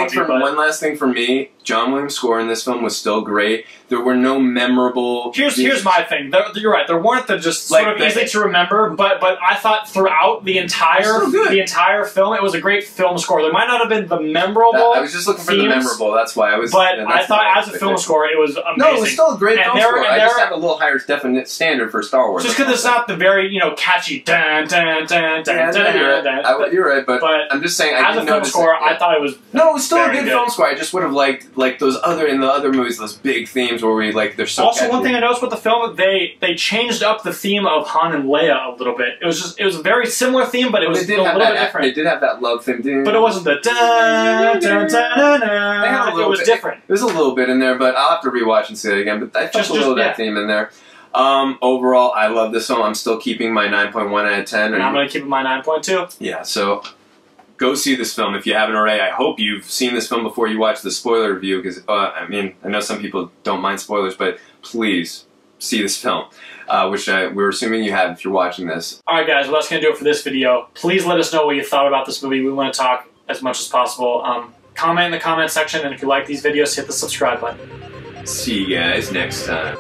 thing for me. John Williams' score in this film was still great. There were no memorable. Here's my thing. You're right. There weren't sort of easy to remember, but I thought throughout the entire film, it was a great film score. There might not have been the memorable. I was just looking for the memorable. That's why I was. But I thought as a film score, it was amazing. No, it was still a great film score. I just have a little higher definite standard for Star Wars. Just because it's not the very catchy dun dun dun dun dun. You're right, but I'm just saying. As a film score, I thought it was. No, it was still a good film score. I just would have liked those in the other movies, those big themes where they're so. Also, catchy. one thing I noticed with the film, they changed up the theme of Han and Leia a little bit. It was a very similar theme, but it was a little bit different. They did have that love theme, but it wasn't the dun dun dun dun. It was different. There's a little bit in there, but I'll have to rewatch and see it again. But I felt a little of that theme in there. Overall, I love this film. I'm still keeping my 9.1 out of 10. And I'm going to keep it my 9.2. Yeah, so go see this film if you haven't already. I hope you've seen this film before you watch the spoiler review, because, I mean, I know some people don't mind spoilers, but please see this film, which we're assuming you have if you're watching this. Alright guys, well that's going to do it for this video. Please let us know what you thought about this movie. We want to talk as much as possible. Comment in the comment section, and if you like these videos, hit the subscribe button. See you guys next time.